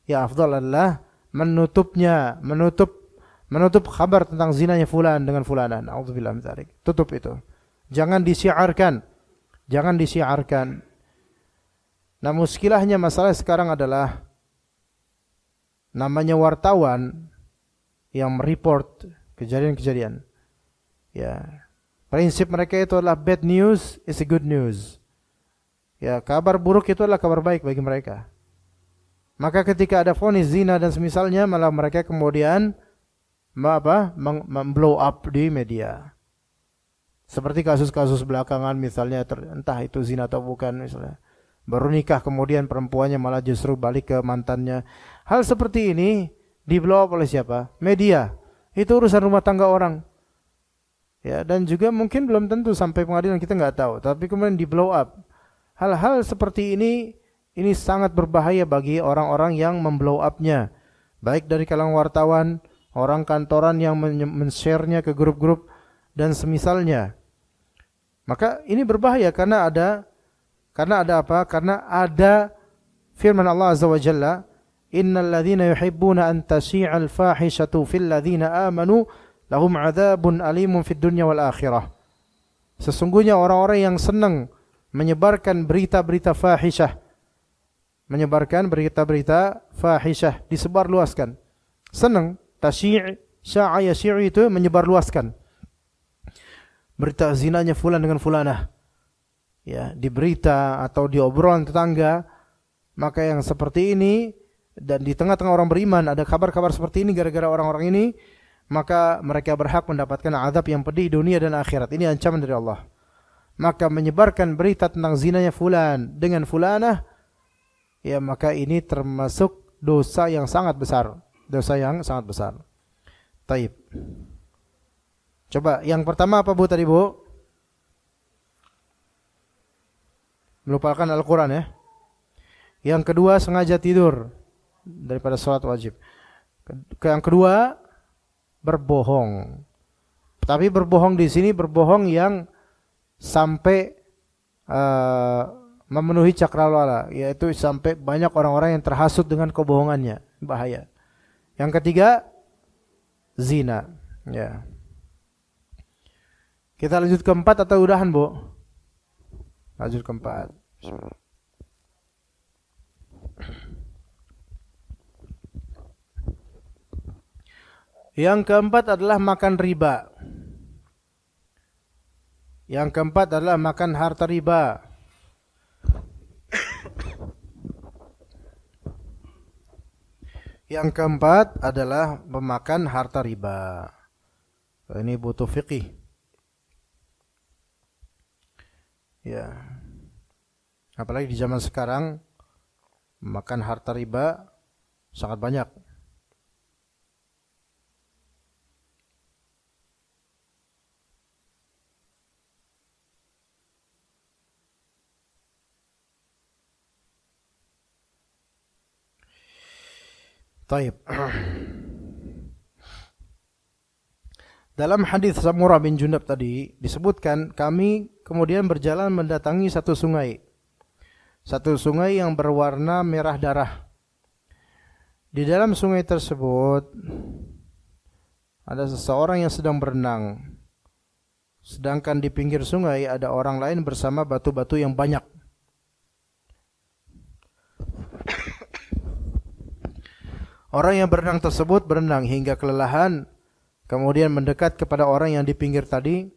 Yang afdal adalah menutupnya, menutup kabar tentang zinanya fulan dengan fulanah. Nauzubillah min dzalik. Tutup itu. Jangan disiarkan. Nah, muskilahnya masalah sekarang adalah namanya wartawan yang mereport kejadian-kejadian. Ya. Prinsip mereka itu adalah bad news is a good news. Ya, kabar buruk itu adalah kabar baik bagi mereka. Maka ketika ada vonis zina dan semisalnya, malah mereka kemudian blow up di media. Seperti kasus-kasus belakangan misalnya, entah itu zina atau bukan misalnya. Baru nikah kemudian perempuannya malah justru balik ke mantannya. Hal seperti ini di blow up oleh siapa? Media. Itu urusan rumah tangga orang. Ya, dan juga mungkin belum tentu sampai pengadilan, kita nggak tahu. Tapi kemudian di blow up. Hal-hal seperti ini sangat berbahaya bagi orang-orang yang memblow up-nya. Baik dari kalangan wartawan, orang kantoran yang men-share-nya ke grup-grup dan semisalnya. Maka ini berbahaya karena ada apa? Karena ada firman Allah Azza wa Jalla, "Innal ladzina yuhibbuna an tashi'al fahishatu fil ladzina amanu lahum 'adzabun alimun fid dunya wal akhirah." Sesungguhnya orang-orang yang senang menyebarkan berita-berita fahisyah, disebarluaskan. Senang, sya'a yashi'u itu menyebarluaskan. Berita zinanya fulan dengan fulanah. Ya, di berita atau di obrolan tetangga, maka yang seperti ini dan di tengah-tengah orang beriman ada kabar-kabar seperti ini gara-gara orang-orang ini, maka mereka berhak mendapatkan azab yang pedih dunia dan akhirat. Ini ancaman dari Allah. Maka menyebarkan berita tentang zinanya fulan dengan fulanah, ya, maka ini termasuk dosa yang sangat besar. Taib. Coba yang pertama apa Bu tadi Bu? Melupakan Al-Quran ya. Yang kedua sengaja tidur daripada sholat wajib. Yang kedua berbohong. Tapi berbohong di sini berbohong yang sampai memenuhi cakrawala, yaitu sampai banyak orang-orang yang terhasut dengan kebohongannya, bahaya. Yang ketiga zina. Ya. Kita lanjut ke 4 atau udahan Bu? Lanjut ke 4. Yang keempat adalah makan riba. Yang keempat adalah makan harta riba. Yang keempat adalah memakan harta riba. Ini butuh fikih. Ya. Apalagi di zaman sekarang memakan harta riba sangat banyak. Taib. Dalam hadis Samurah bin Jundab tadi disebutkan kami kemudian berjalan mendatangi satu sungai. Satu sungai yang berwarna merah darah. Di dalam sungai tersebut ada seseorang yang sedang berenang. Sedangkan di pinggir sungai ada orang lain bersama batu-batu yang banyak. Orang yang berenang tersebut berenang hingga kelelahan, kemudian mendekat kepada orang yang di pinggir tadi,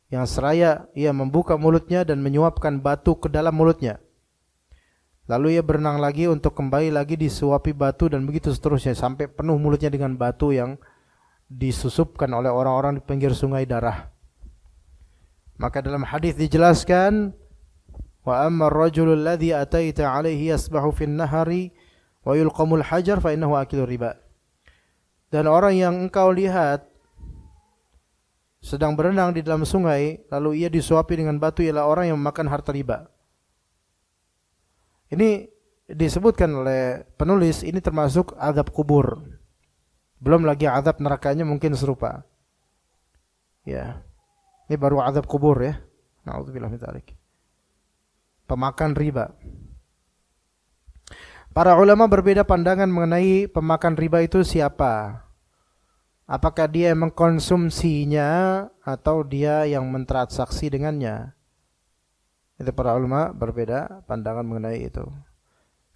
yang seraya ia membuka mulutnya dan menyuapkan batu ke dalam mulutnya. Lalu ia berenang lagi untuk kembali lagi disuapi batu dan begitu seterusnya sampai penuh mulutnya dengan batu yang disusupkan oleh orang-orang di pinggir sungai darah. Maka dalam hadis dijelaskan, wa amma ar-rajulu alladhi ataita alaihi yasbahu fin nahari wa yulqamul hajar fa innahu akilur riba. Dan orang yang engkau lihat sedang berenang di dalam sungai lalu ia disuapi dengan batu ialah orang yang memakan harta riba. Ini disebutkan oleh penulis ini termasuk azab kubur. Belum lagi azab nerakanya mungkin serupa. Ya. Ini baru azab kubur ya. Na'udzubillah min dzalik. Pemakan riba. Para ulama berbeda pandangan mengenai pemakan riba itu siapa. Apakah dia yang mengkonsumsinya atau dia yang mentransaksi dengannya. Itu para ulama berbeda pandangan mengenai itu.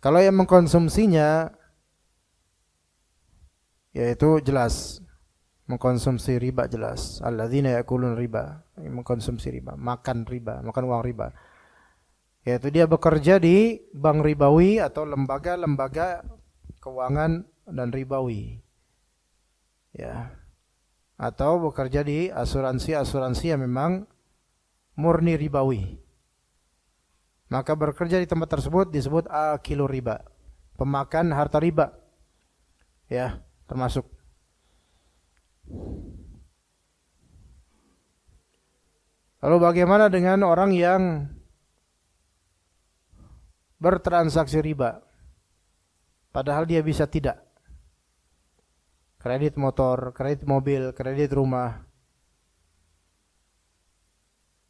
Kalau yang mengkonsumsinya, yaitu jelas. Mengkonsumsi riba jelas. Alladzina yakulun riba. Mengkonsumsi riba. Makan riba. Makan uang riba. Yaitu dia bekerja di bank ribawi atau lembaga-lembaga keuangan dan ribawi. Ya. Atau bekerja di asuransi-asuransi yang memang murni ribawi. Maka bekerja di tempat tersebut disebut akilur riba. Pemakan harta riba. Ya, termasuk. Lalu bagaimana dengan orang yang bertransaksi riba padahal dia bisa tidak? Kredit motor, kredit mobil, kredit rumah.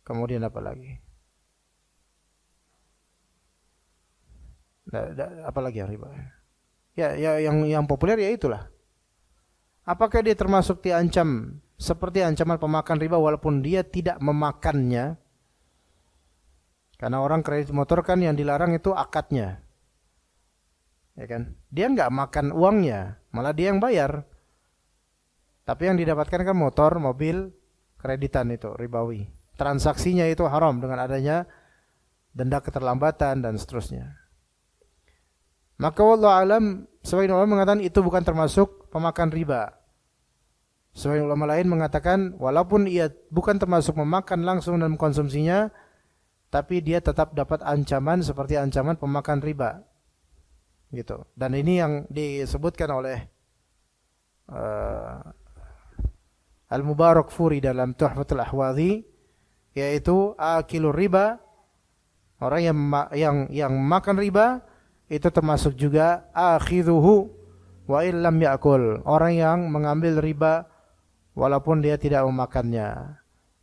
Kemudian apa lagi? Apa lagi yang riba? Ya yang populer ya itulah. Apakah dia termasuk diancam seperti ancaman pemakan riba walaupun dia tidak memakannya? Karena orang kredit motor kan yang dilarang itu akadnya. Ya kan? Dia enggak makan uangnya, malah dia yang bayar. Tapi yang didapatkan kan motor, mobil, kreditan itu ribawi. Transaksinya itu haram dengan adanya denda keterlambatan dan seterusnya. Maka wallahu alam, sebagian ulama mengatakan itu bukan termasuk pemakan riba. Sebagian ulama lain mengatakan walaupun ia bukan termasuk memakan langsung dan mengkonsumsinya, tapi dia tetap dapat ancaman seperti ancaman pemakan riba. Gitu. Dan ini yang disebutkan oleh Al-Mubarakfuri dalam Tuhfatul Ahwadhi, yaitu akilur riba, orang yang makan riba itu termasuk juga akhidhuhu wa illam ya'kul, orang yang mengambil riba walaupun dia tidak memakannya.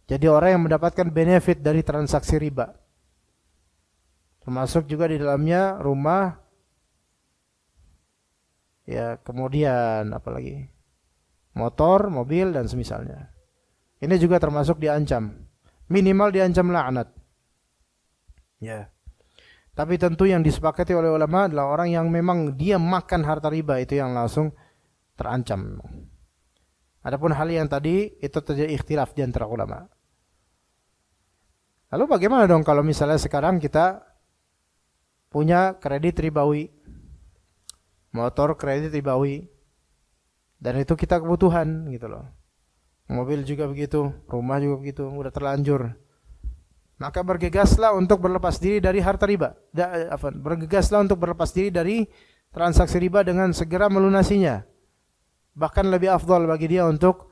Jadi orang yang mendapatkan benefit dari transaksi riba. Termasuk juga di dalamnya rumah, ya kemudian apalagi motor, mobil dan semisalnya. Ini juga termasuk diancam. Minimal diancam laknat. Ya. Tapi tentu yang disepakati oleh ulama adalah orang yang memang dia makan harta riba itu yang langsung terancam. Adapun hal yang tadi itu terjadi ikhtilaf di antara ulama. Lalu bagaimana dong kalau misalnya sekarang kita punya kredit ribawi motor kredit ribawi. Dan itu kita kebutuhan gitu loh. Mobil juga begitu, rumah juga begitu, udah terlanjur. Maka bergegaslah untuk berlepas diri dari harta riba. Bergegaslah untuk berlepas diri dari transaksi riba dengan segera melunasinya. Bahkan lebih afdal bagi dia untuk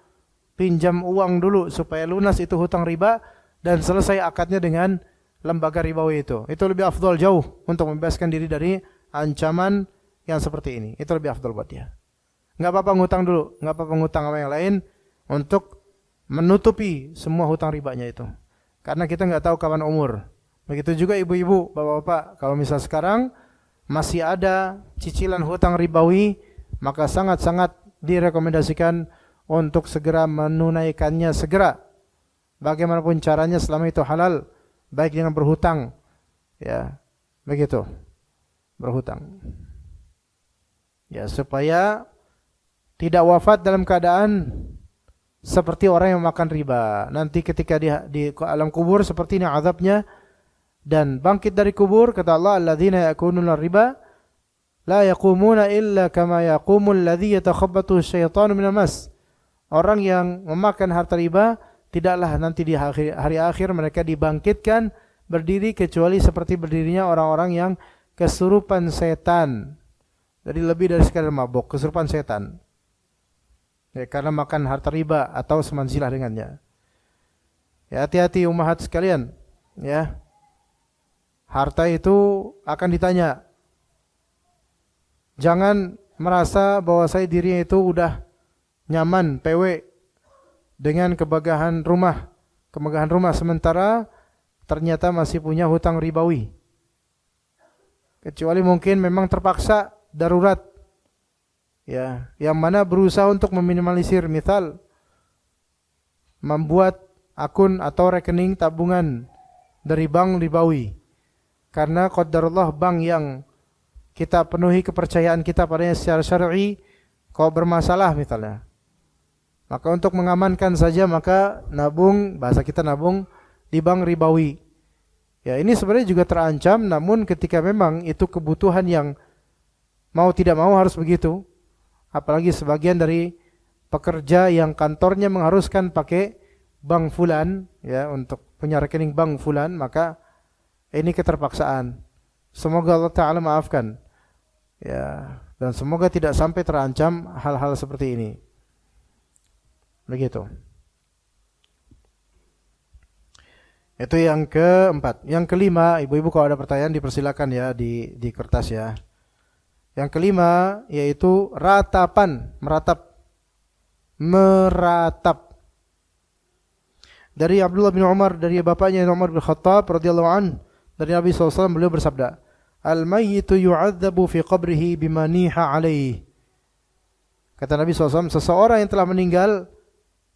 pinjam uang dulu supaya lunas itu hutang riba dan selesai akadnya dengan lembaga ribawi itu. Itu lebih afdal jauh untuk membebaskan diri dari ancaman yang seperti ini. Itu lebih afdal buat dia. Enggak apa-apa ngutang dulu, enggak apa-apa ngutang sama yang lain untuk menutupi semua hutang ribanya itu. Karena kita enggak tahu kapan umur. Begitu juga ibu-ibu, bapak-bapak, kalau misal sekarang masih ada cicilan hutang ribawi, maka sangat-sangat direkomendasikan untuk segera menunaikannya segera. Bagaimanapun caranya selama itu halal, baik dengan berhutang, ya, begitu, berhutang. Ya, supaya tidak wafat dalam keadaan seperti orang yang makan riba. Nanti ketika di alam kubur seperti ini azabnya, dan bangkit dari kubur kata Allah, alladzina yakununa riba la yaqumuna illa kama yaqumul ladzi yatakhabbathu syaitanu minal mas. Orang yang memakan harta riba tidaklah nanti di hari akhir mereka dibangkitkan berdiri kecuali seperti berdirinya orang-orang yang kesurupan setan. Jadi lebih dari sekadar mabuk, kesurupan setan. Ya, karena makan harta riba atau semansilah dengannya. Ya, hati-hati ummahat sekalian, ya. Harta itu akan ditanya. Jangan merasa bahwa saya dirinya itu udah nyaman, PW dengan kemegahan rumah sementara ternyata masih punya hutang ribawi. Kecuali mungkin memang terpaksa darurat. Ya, yang mana berusaha untuk meminimalisir, misal membuat akun atau rekening tabungan dari bank ribawi. Karena qadarullah bank yang kita penuhi kepercayaan kita padanya secara syar'i kalau bermasalah misalnya. Maka untuk mengamankan saja maka nabung, bahasa kita nabung di bank ribawi. Ya, ini sebenarnya juga terancam, namun ketika memang itu kebutuhan yang mau tidak mau harus begitu. Apalagi sebagian dari pekerja yang kantornya mengharuskan pakai bank fulan, ya, untuk punya rekening bank fulan, maka ini keterpaksaan. Semoga Allah Ta'ala maafkan, ya, dan semoga tidak sampai terancam hal-hal seperti ini. Begitu. Itu yang keempat. Yang kelima, ibu-ibu kalau ada pertanyaan dipersilakan ya di kertas ya. Yang kelima yaitu ratapan, meratap. Dari Abdullah bin Umar, dari bapaknya Umar bin Khattab radhiyallahu anhu, dari Nabi SAW beliau bersabda, "Al-mayyitu yu'adzabu fi qabrihi bima niha alaihi." Kata Nabi SAW, seseorang yang telah meninggal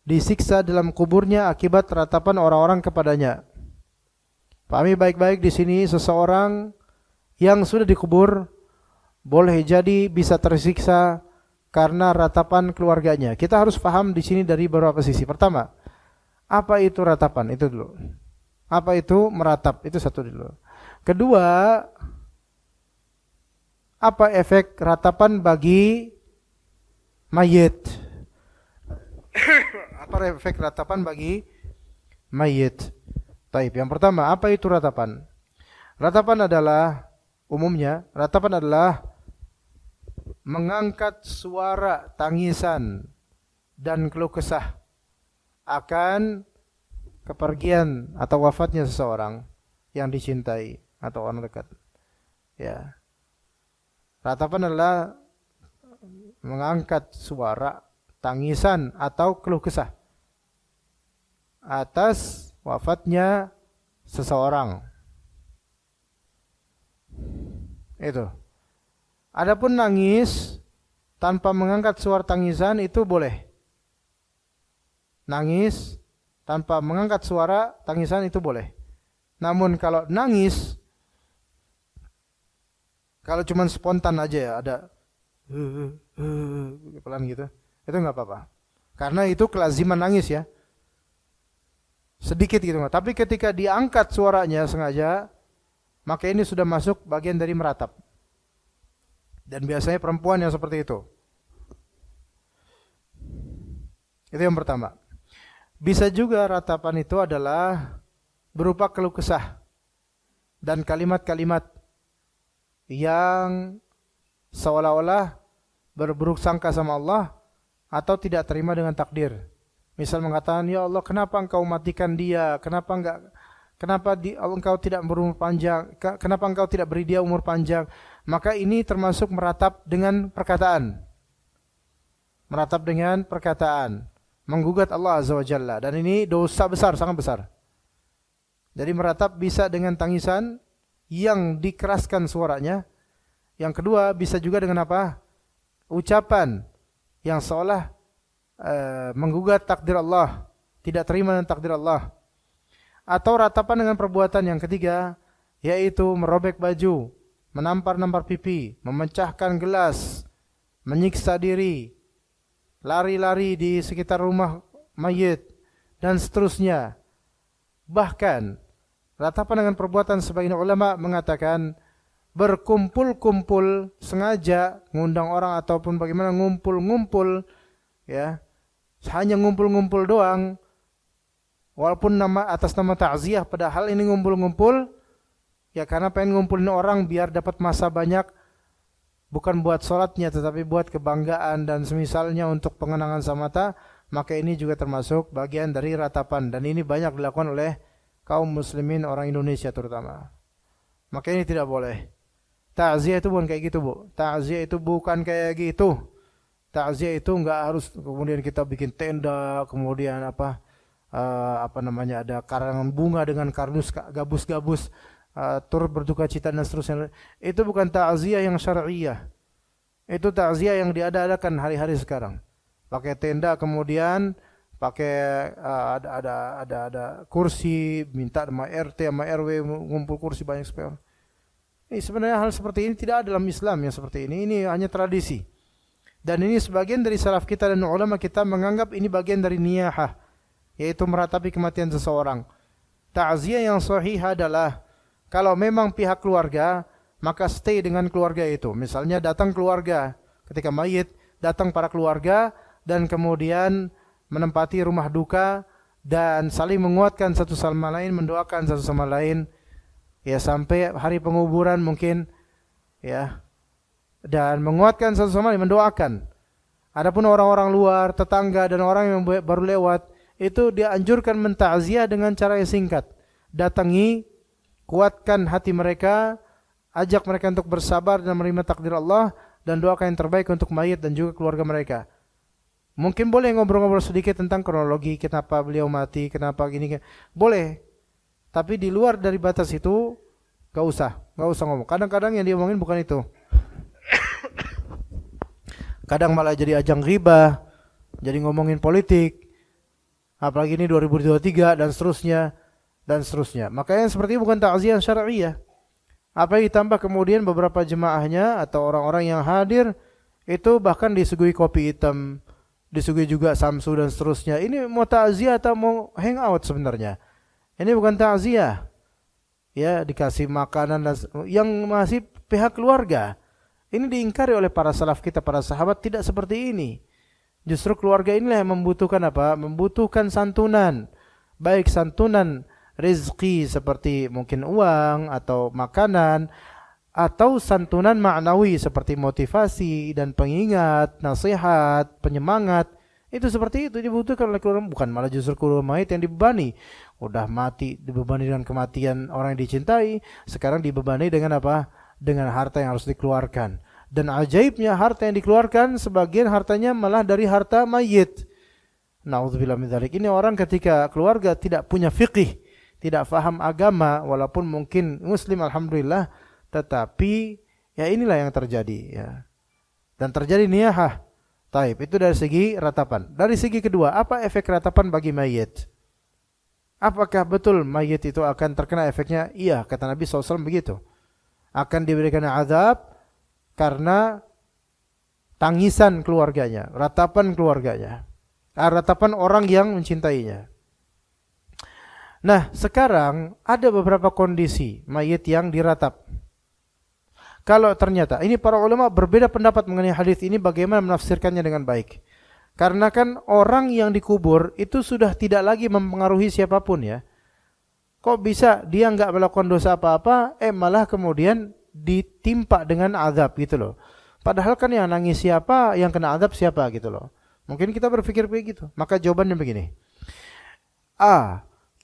disiksa dalam kuburnya akibat ratapan orang-orang kepadanya. Pahami baik-baik di sini, seseorang yang sudah dikubur boleh jadi bisa tersiksa karena ratapan keluarganya. Kita harus paham di sini dari beberapa sisi. Pertama, apa itu ratapan? Itu dulu. Apa itu meratap? Itu satu dulu. Kedua, apa efek ratapan bagi mayit? Apa efek ratapan bagi mayit? Taib. Yang pertama, apa itu ratapan? Ratapan adalah umumnya, ratapan adalah mengangkat suara tangisan dan keluh kesah akan kepergian atau wafatnya seseorang yang dicintai atau orang dekat. Ya. Ratapan adalah mengangkat suara tangisan atau keluh kesah atas wafatnya seseorang. Itu. Adapun nangis tanpa mengangkat suara tangisan itu boleh. Nangis tanpa mengangkat suara tangisan itu boleh. Namun kalau nangis, kalau cuma spontan aja ya, ada pelan gitu, itu nggak apa-apa. Karena itu kelaziman nangis ya, sedikit gitu. Tapi ketika diangkat suaranya sengaja, maka ini sudah masuk bagian dari meratap. Dan biasanya perempuan yang seperti itu. Itu yang pertama. Bisa juga ratapan itu adalah berupa keluh kesah dan kalimat-kalimat yang seolah-olah berburuk sangka sama Allah atau tidak terima dengan takdir. Misal mengatakan, ya Allah, kenapa engkau matikan dia? Kenapa engkau tidak berumur panjang? Kenapa engkau tidak beri dia umur panjang? Maka ini termasuk meratap dengan perkataan. Meratap dengan perkataan. Menggugat Allah Azza wa Jalla. Dan ini dosa besar, sangat besar. Jadi meratap bisa dengan tangisan yang dikeraskan suaranya. Yang kedua bisa juga dengan apa? Ucapan yang seolah menggugat takdir Allah, tidak terima dengan takdir Allah. Atau ratapan dengan perbuatan yang ketiga, yaitu merobek baju, menampar-nampar pipi, memecahkan gelas, menyiksa diri, lari-lari di sekitar rumah mayit, dan seterusnya. Bahkan ratapan dengan perbuatan sebagian ulama mengatakan berkumpul-kumpul sengaja ngundang orang ataupun bagaimana ngumpul-ngumpul, ya, hanya ngumpul-ngumpul doang, walaupun atas nama ta'ziyah, padahal ini ngumpul-ngumpul ya karena pengen ngumpulin orang biar dapat masa banyak, bukan buat sholatnya tetapi buat kebanggaan dan semisalnya untuk pengenangan semata. Maka ini juga termasuk bagian dari ratapan, dan ini banyak dilakukan oleh kaum muslimin orang Indonesia terutama. Maka ini tidak boleh. Ta'ziyah itu bukan kayak gitu, Bu. Ta'ziyah itu bukan kayak gitu. Ta'ziyah itu enggak harus kemudian kita bikin tenda, kemudian ada karangan bunga dengan kardus gabus-gabus, turut berduka cita dan seterusnya. Itu bukan ta'ziyah yang syar'iyah. Itu ta'ziyah yang diada-adakan hari-hari sekarang. Pakai tenda, kemudian pakai ada kursi, minta sama RT sama RW ngumpul kursi banyak sekali. Ini sebenarnya hal seperti ini tidak ada dalam Islam yang seperti ini. Ini hanya tradisi. Dan ini sebagian dari salaf kita dan ulama kita menganggap ini bagian dari niyahah, yaitu meratapi kematian seseorang. Ta'ziyah yang sahih adalah kalau memang pihak keluarga, maka stay dengan keluarga itu. Misalnya datang keluarga ketika mayit, datang para keluarga dan kemudian menempati rumah duka dan saling menguatkan satu sama lain, mendoakan satu sama lain. Ya, sampai hari penguburan mungkin, ya, dan menguatkan satu sama lain, mendoakan. Adapun orang-orang luar, tetangga dan orang yang baru lewat, itu dianjurkan menta'ziyah dengan cara yang singkat. Datangi, kuatkan hati mereka, ajak mereka untuk bersabar dan menerima takdir Allah, dan doakan yang terbaik untuk mayit dan juga keluarga mereka. Mungkin boleh ngobrol-ngobrol sedikit tentang kronologi, kenapa beliau mati, kenapa gini, boleh. Tapi di luar dari batas itu gak usah ngomong. Kadang-kadang yang diomongin bukan itu. Kadang malah jadi ajang ghibah, jadi ngomongin politik. Apalagi ini 2023 dan seterusnya. Makanya seperti ini bukan ta'ziyah syar'iyah. Apalagi ditambah kemudian beberapa jemaahnya atau orang-orang yang hadir itu bahkan disuguhi kopi hitam, disuguhi juga samsu dan seterusnya. Ini mau ta'ziyah atau mau hangout sebenarnya? Ini bukan ta'ziyah. Ya, dikasih makanan dan yang masih pihak keluarga. Ini diingkari oleh para salaf kita, para sahabat tidak seperti ini. Justru keluarga inilah yang membutuhkan apa? Membutuhkan santunan. Baik santunan rezeki seperti mungkin uang atau makanan, atau santunan ma'nawi seperti motivasi dan pengingat, nasihat, penyemangat. Itu seperti itu dibutuhkan oleh keluarga, bukan malah justru keluarga mayit yang dibebani. Udah mati dibebani dengan kematian orang yang dicintai, sekarang dibebani dengan apa? Dengan harta yang harus dikeluarkan. Dan ajaibnya harta yang dikeluarkan sebagian hartanya malah dari harta mayit. Nauzubillah min dzalik. Ini orang ketika keluarga tidak punya fiqih, tidak faham agama, walaupun mungkin muslim alhamdulillah, tetapi ya inilah yang terjadi ya. Dan terjadi niyahah. Taib, itu dari segi ratapan. Dari segi kedua, apa efek ratapan bagi mayit? Apakah betul mayit itu akan terkena efeknya? Iya, kata Nabi SAW begitu. Akan diberikan azab karena tangisan keluarganya, ratapan keluarganya, ratapan orang yang mencintainya. Nah, sekarang ada beberapa kondisi mayit yang diratap. Kalau ternyata ini para ulama berbeda pendapat mengenai hadis ini bagaimana menafsirkannya dengan baik. Karena kan orang yang dikubur itu sudah tidak lagi mempengaruhi siapapun ya. Kok bisa dia enggak melakukan dosa apa-apa, malah kemudian ditimpa dengan azab gitu loh. Padahal kan yang nangis siapa, yang kena azab siapa gitu loh. Mungkin kita berpikir begitu. Maka jawabannya begini.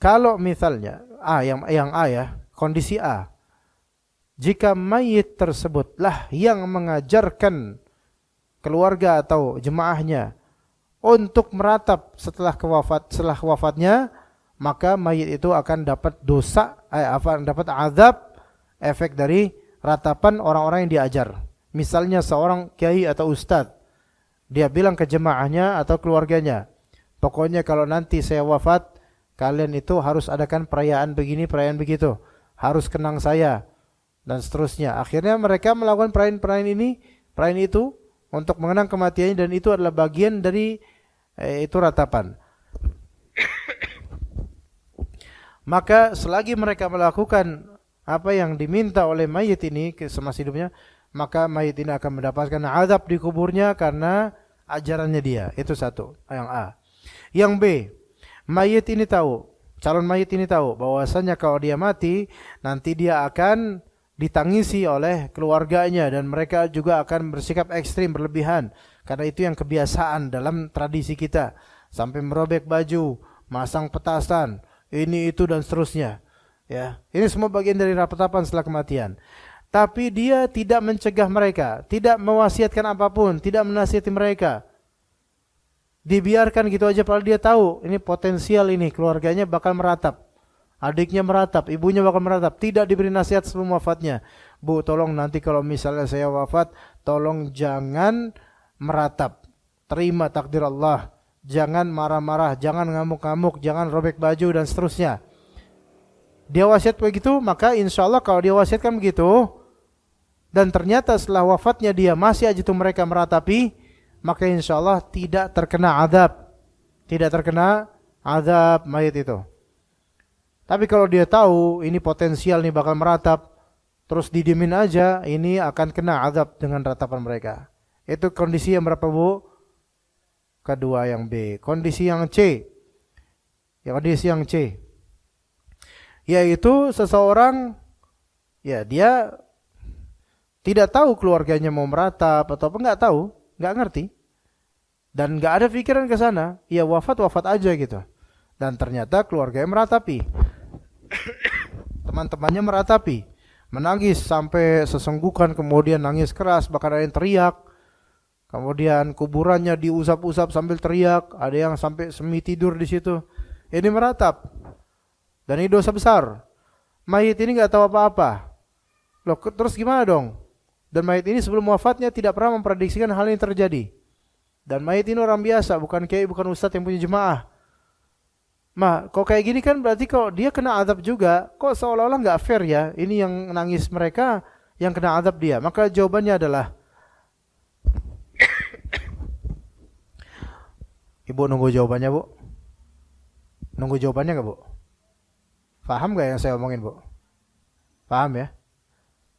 Kalau misalnya yang A ya, kondisi A. Jika mayit tersebutlah yang mengajarkan keluarga atau jemaahnya untuk meratap setelah wafatnya, maka mayit itu akan dapat dapat azab efek dari ratapan orang-orang yang diajar. Misalnya seorang kiai atau ustadz, dia bilang ke jemaahnya atau keluarganya, pokoknya kalau nanti saya wafat, kalian itu harus adakan perayaan begini, perayaan begitu, harus kenang saya, dan seterusnya. Akhirnya mereka melakukan perayaan itu untuk mengenang kematiannya, dan itu adalah bagian dari itu ratapan. Maka selagi mereka melakukan apa yang diminta oleh mayit ini semasa hidupnya, maka mayit ini akan mendapatkan azab di kuburnya karena ajarannya dia. Itu satu, yang A. Yang B, calon mayit ini tahu bahwasanya kalau dia mati, nanti dia akan ditangisi oleh keluarganya dan mereka juga akan bersikap ekstrim, berlebihan. Karena itu yang kebiasaan dalam tradisi kita, sampai merobek baju, masang petasan, ini itu dan seterusnya. Ya, ini semua bagian dari ratapan setelah kematian. Tapi dia tidak mencegah mereka, tidak mewasiatkan apapun, tidak menasihati mereka. Dibiarkan gitu aja, padahal dia tahu ini potensial, ini keluarganya bakal meratap. Adiknya meratap, ibunya bakal meratap. Tidak diberi nasihat sebelum wafatnya. Bu, tolong nanti kalau misalnya saya wafat, tolong jangan meratap. Terima takdir Allah. Jangan marah-marah, jangan ngamuk-ngamuk, jangan robek baju dan seterusnya. Dia wasiat begitu, maka insya Allah kalau dia wasiatkan begitu, dan ternyata setelah wafatnya dia masih aja itu mereka meratapi, maka insya Allah tidak terkena azab. Tidak terkena azab mayit itu. Tapi kalau dia tahu ini potensial nih bakal meratap, terus didimin aja, ini akan kena azab dengan ratapan mereka. Itu kondisi yang berapa, Bu? Kedua, yang B. Kondisi yang C. Kondisi yang C, yaitu seseorang, ya dia tidak tahu keluarganya mau meratap atau apa, nggak ngerti, dan nggak ada pikiran ke sana, ya wafat aja gitu. Dan ternyata keluarganya meratapi, teman-temannya meratapi, menangis sampai sesenggukan, kemudian nangis keras, bahkan ada yang teriak. Kemudian kuburannya diusap-usap sambil teriak, ada yang sampai semi tidur di situ. Ini meratap, dan ini dosa besar. Mayit ini nggak tahu apa-apa. Loh, terus gimana dong? Dan mayit ini sebelum wafatnya tidak pernah memprediksikan hal ini terjadi. Dan mayit ini orang biasa, bukan kiai, bukan ustadz yang punya jemaah. Kok kayak gini kan berarti kok dia kena azab juga. Kok seolah-olah nggak fair ya? Ini yang nangis mereka, yang kena azab dia. Maka jawabannya adalah, Ibu nunggu jawabannya, Bu? Nunggu jawabannya nggak, Bu? Paham nggak yang saya omongin, Bu? Paham ya?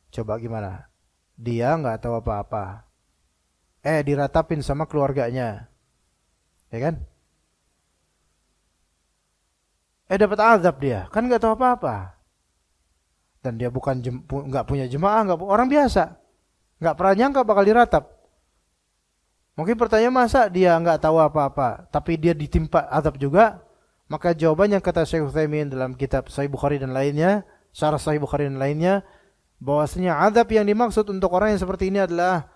Coba gimana? Dia nggak tahu apa-apa, diratapin sama keluarganya, ya kan? Dapat azab dia, kan nggak tahu apa-apa. Dan dia bukan nggak punya jemaah, orang biasa, nggak pernah nyangka bakal diratap. Mungkin pertanyaan, masa dia nggak tahu apa-apa, tapi dia ditimpa azab juga? Maka jawabannya kata Syekh Utsaimin dalam kitab Sahih Bukhari dan lainnya, Syarah Sahih Bukhari dan lainnya, bahwasanya azab yang dimaksud untuk orang yang seperti ini adalah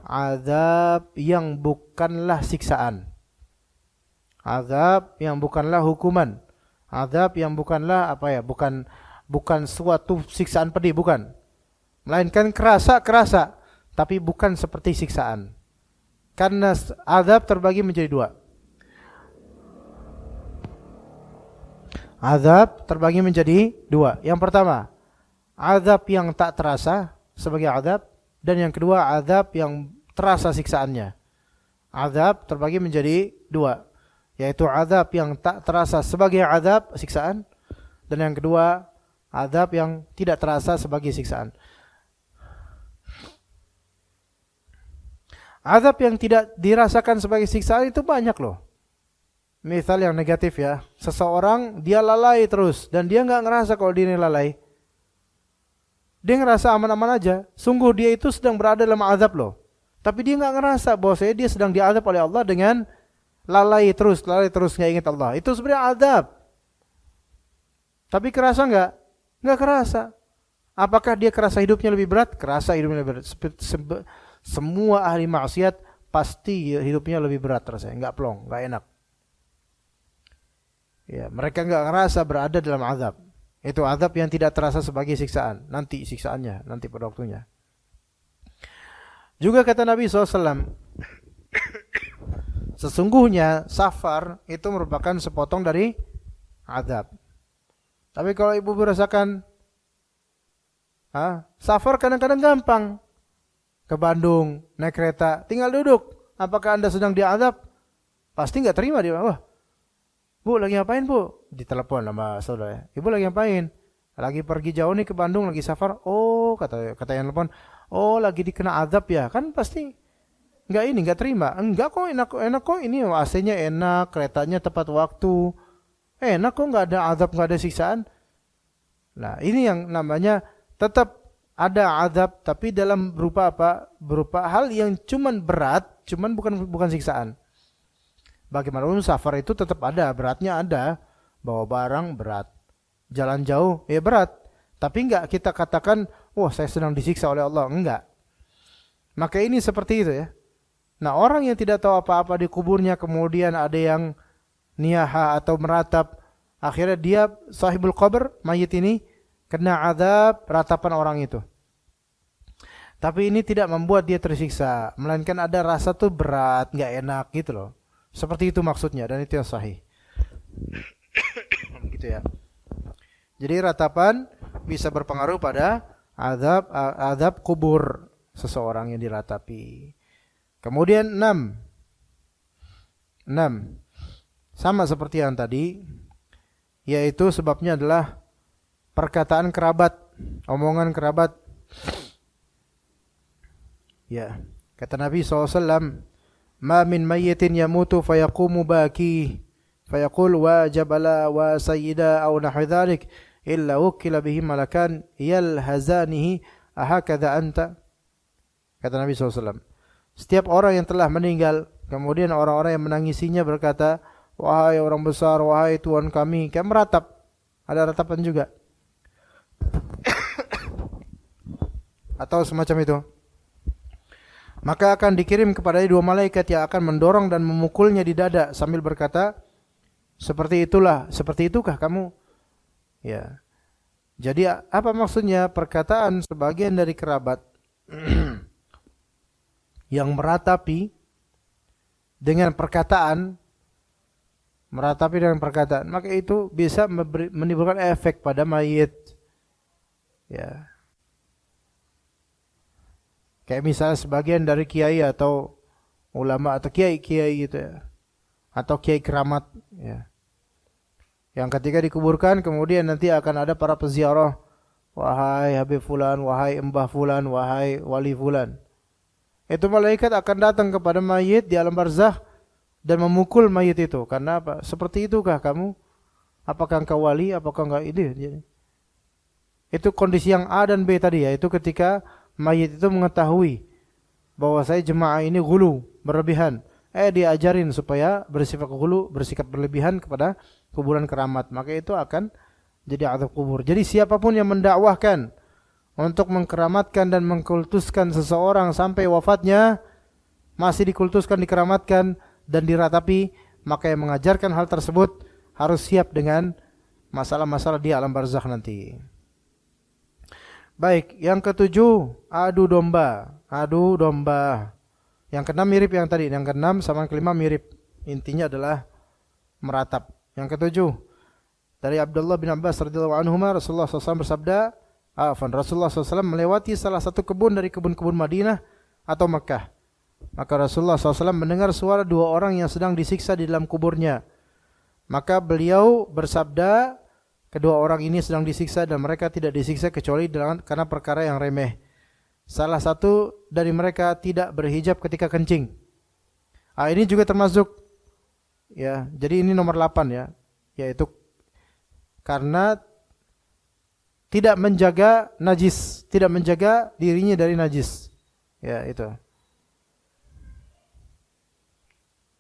azab yang bukanlah siksaan, azab yang bukanlah hukuman, azab yang bukanlah bukan suatu siksaan pedih, bukan, melainkan kerasa, tapi bukan seperti siksaan. Karena azab terbagi menjadi dua. Azab terbagi menjadi dua. Yang pertama, azab yang tak terasa sebagai azab, dan yang kedua azab yang terasa siksaannya. Azab terbagi menjadi dua, yaitu azab yang tak terasa sebagai azab siksaan, dan yang kedua azab yang tidak terasa sebagai siksaan. Azab yang tidak dirasakan sebagai siksaan itu banyak loh. Misal yang negatif ya, seseorang dia lalai terus dan dia nggak ngerasa kalau dia ini lalai. Dia ngerasa aman-aman aja. Sungguh dia itu sedang berada dalam azab loh. Tapi dia nggak ngerasa bahwasanya dia sedang diazab oleh Allah dengan lalai terus nggak ingat Allah. Itu sebenarnya azab. Tapi kerasa nggak? Nggak kerasa. Apakah dia kerasa hidupnya lebih berat? Kerasa hidupnya lebih berat. Semua ahli maksiat pasti hidupnya lebih berat rasanya, nggak plong, nggak enak. Ya, mereka nggak ngerasa berada dalam azab. Itu azab yang tidak terasa sebagai siksaan. Nanti siksaannya, nanti pada waktunya. Juga kata Nabi SAW, sesungguhnya safar itu merupakan sepotong dari azab. Tapi kalau ibu merasakan safar kadang-kadang gampang. Ke Bandung, naik kereta, tinggal duduk. Apakah Anda sedang diazab? Pasti nggak terima dia. Wah, Bu lagi ngapain Bu? Ditelepon sama saudara. Ibu lagi ngapain? Lagi pergi jauh nih ke Bandung, lagi safar. Oh, kata yang telepon. Oh, lagi dikena azab ya? Kan pasti nggak terima. Enggak kok, enak kok. Ini AC-nya enak, keretanya tepat waktu. Enak kok, nggak ada azab, nggak ada siksaan. Nah, ini yang namanya tetap ada azab, tapi dalam berupa apa? Berupa hal yang cuman berat, cuman bukan siksaan. Bagaimanapun safar itu tetap ada, beratnya ada. Bawa barang berat, jalan jauh ya berat. Tapi enggak kita katakan, wah saya sedang disiksa oleh Allah. Enggak. Maka ini seperti itu ya. Nah, orang yang tidak tahu apa-apa di kuburnya, kemudian ada yang niyaha atau meratap, akhirnya dia sahibul qabr, mayit ini kena azab ratapan orang itu. Tapi ini tidak membuat dia tersiksa, melainkan ada rasa tuh berat, nggak enak gitu loh. Seperti itu maksudnya, dan itu yang sahih. Gitu ya. Jadi ratapan bisa berpengaruh pada azab kubur seseorang yang diratapi. Kemudian 6. Sama seperti yang tadi, yaitu sebabnya adalah perkataan kerabat, omongan kerabat. Ya, kata Nabi SAW, ma min mayyitin yamutu fayaqumu baki fayaqul wa jabala wa sayyida aw nahwi dhalik illa wukila bihi malakan yalhazanihi ahakadha anta. Kata Nabi SAW, setiap orang yang telah meninggal, kemudian orang-orang yang menangisinya berkata, wahai orang besar, wahai Tuhan kami, kayak meratap. Ada ratapan juga. Atau semacam itu. Maka akan dikirim kepadanya 2 malaikat yang akan mendorong dan memukulnya di dada sambil berkata, seperti itukah kamu? Ya. Jadi apa maksudnya? Perkataan sebagian dari kerabat yang meratapi dengan perkataan, maka itu bisa menimbulkan efek pada mayit. Ya. Kayak misalnya sebagian dari kiai atau ulama atau kiai gitu ya. Atau kiai keramat ya. Yang ketika dikuburkan kemudian nanti akan ada para peziarah, wahai Habib fulan, wahai Mbah fulan, wahai wali fulan. Itu malaikat akan datang kepada mayit di alam barzakh dan memukul mayit itu. Karena apa? Seperti itukah kamu? Apakah engkau wali? Apakah enggak ini? Itu kondisi yang A dan B tadi ya. Itu ketika mayit itu mengetahui bahwa saya jemaah ini ghulu, berlebihan. Diajarin supaya bersikap berlebihan kepada kuburan keramat. Maka itu akan jadi azab kubur. Jadi siapapun yang mendakwahkan untuk mengkeramatkan dan mengkultuskan seseorang sampai wafatnya, masih dikultuskan, dikeramatkan dan diratapi, maka yang mengajarkan hal tersebut harus siap dengan masalah-masalah di alam barzakh nanti. Baik, yang ketujuh, adu domba. Yang keenam mirip yang tadi, yang keenam sama yang kelima mirip. Intinya adalah meratap. Yang ketujuh, dari Abdullah bin Abbas radhiyallahu anhuma, Rasulullah SAW bersabda, Rasulullah SAW melewati salah satu kebun dari kebun-kebun Madinah atau Mekah. Maka Rasulullah SAW mendengar suara 2 orang yang sedang disiksa di dalam kuburnya. Maka beliau bersabda, kedua orang ini sedang disiksa dan mereka tidak disiksa kecuali karena perkara yang remeh. salah satu dari mereka tidak berhijab ketika kencing. Ini juga termasuk, ya. Jadi ini nomor 8 ya, yaitu karena tidak menjaga najis, tidak menjaga dirinya dari najis. Ya, itu.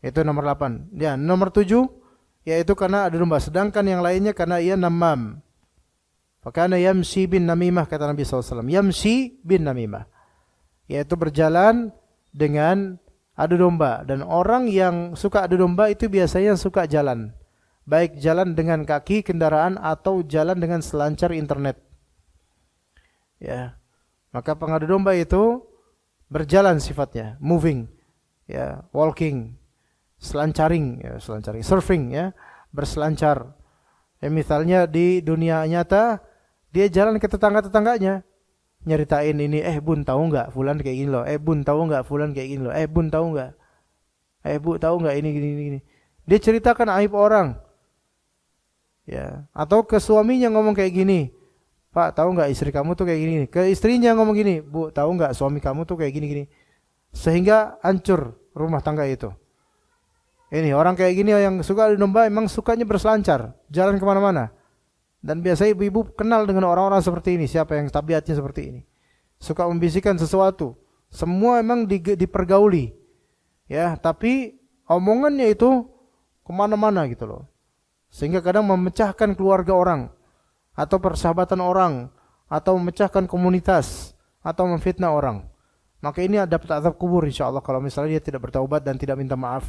Itu nomor 8. Ya, nomor 7 yaitu karena ada domba. Sedangkan yang lainnya karena ia namam. Fakana yamshi bin namimah, kata Nabi SAW. Yamshi bin namimah, yaitu berjalan dengan adu domba. Dan orang yang suka adu domba itu biasanya suka jalan. Baik jalan dengan kaki, kendaraan, atau jalan dengan selancar internet. Ya. Maka pengadu domba itu berjalan sifatnya, moving, ya, walking, selancaring, ya, selancaring, surfing, ya, berselancar. Ya, misalnya di dunia nyata dia jalan ke tetangga-tetangganya, nyeritain ini, bun tahu nggak fulan kayak gini loh, bun tahu nggak fulan kayak gini loh, bun tahu nggak, bu tahu nggak ini gini. Dia ceritakan aib orang, ya. Atau ke suaminya ngomong kayak gini, Pak tahu nggak istri kamu tuh kayak gini. Ke istrinya ngomong gini, Bu tahu nggak suami kamu tuh kayak gini. Sehingga hancur rumah tangga itu. Ini orang kayak gini yang suka adu domba emang sukanya berselancar, jalan kemana-mana. Dan biasanya ibu-ibu kenal dengan orang-orang seperti ini, siapa yang tabiatnya seperti ini. Suka membisikkan sesuatu. Semua emang dipergauli. Ya, tapi omongannya itu kemana-mana gitu loh. Sehingga kadang memecahkan keluarga orang, atau persahabatan orang, atau memecahkan komunitas, atau memfitnah orang. Maka ini dapat azab kubur insyaallah kalau misalnya dia tidak bertaubat dan tidak minta maaf.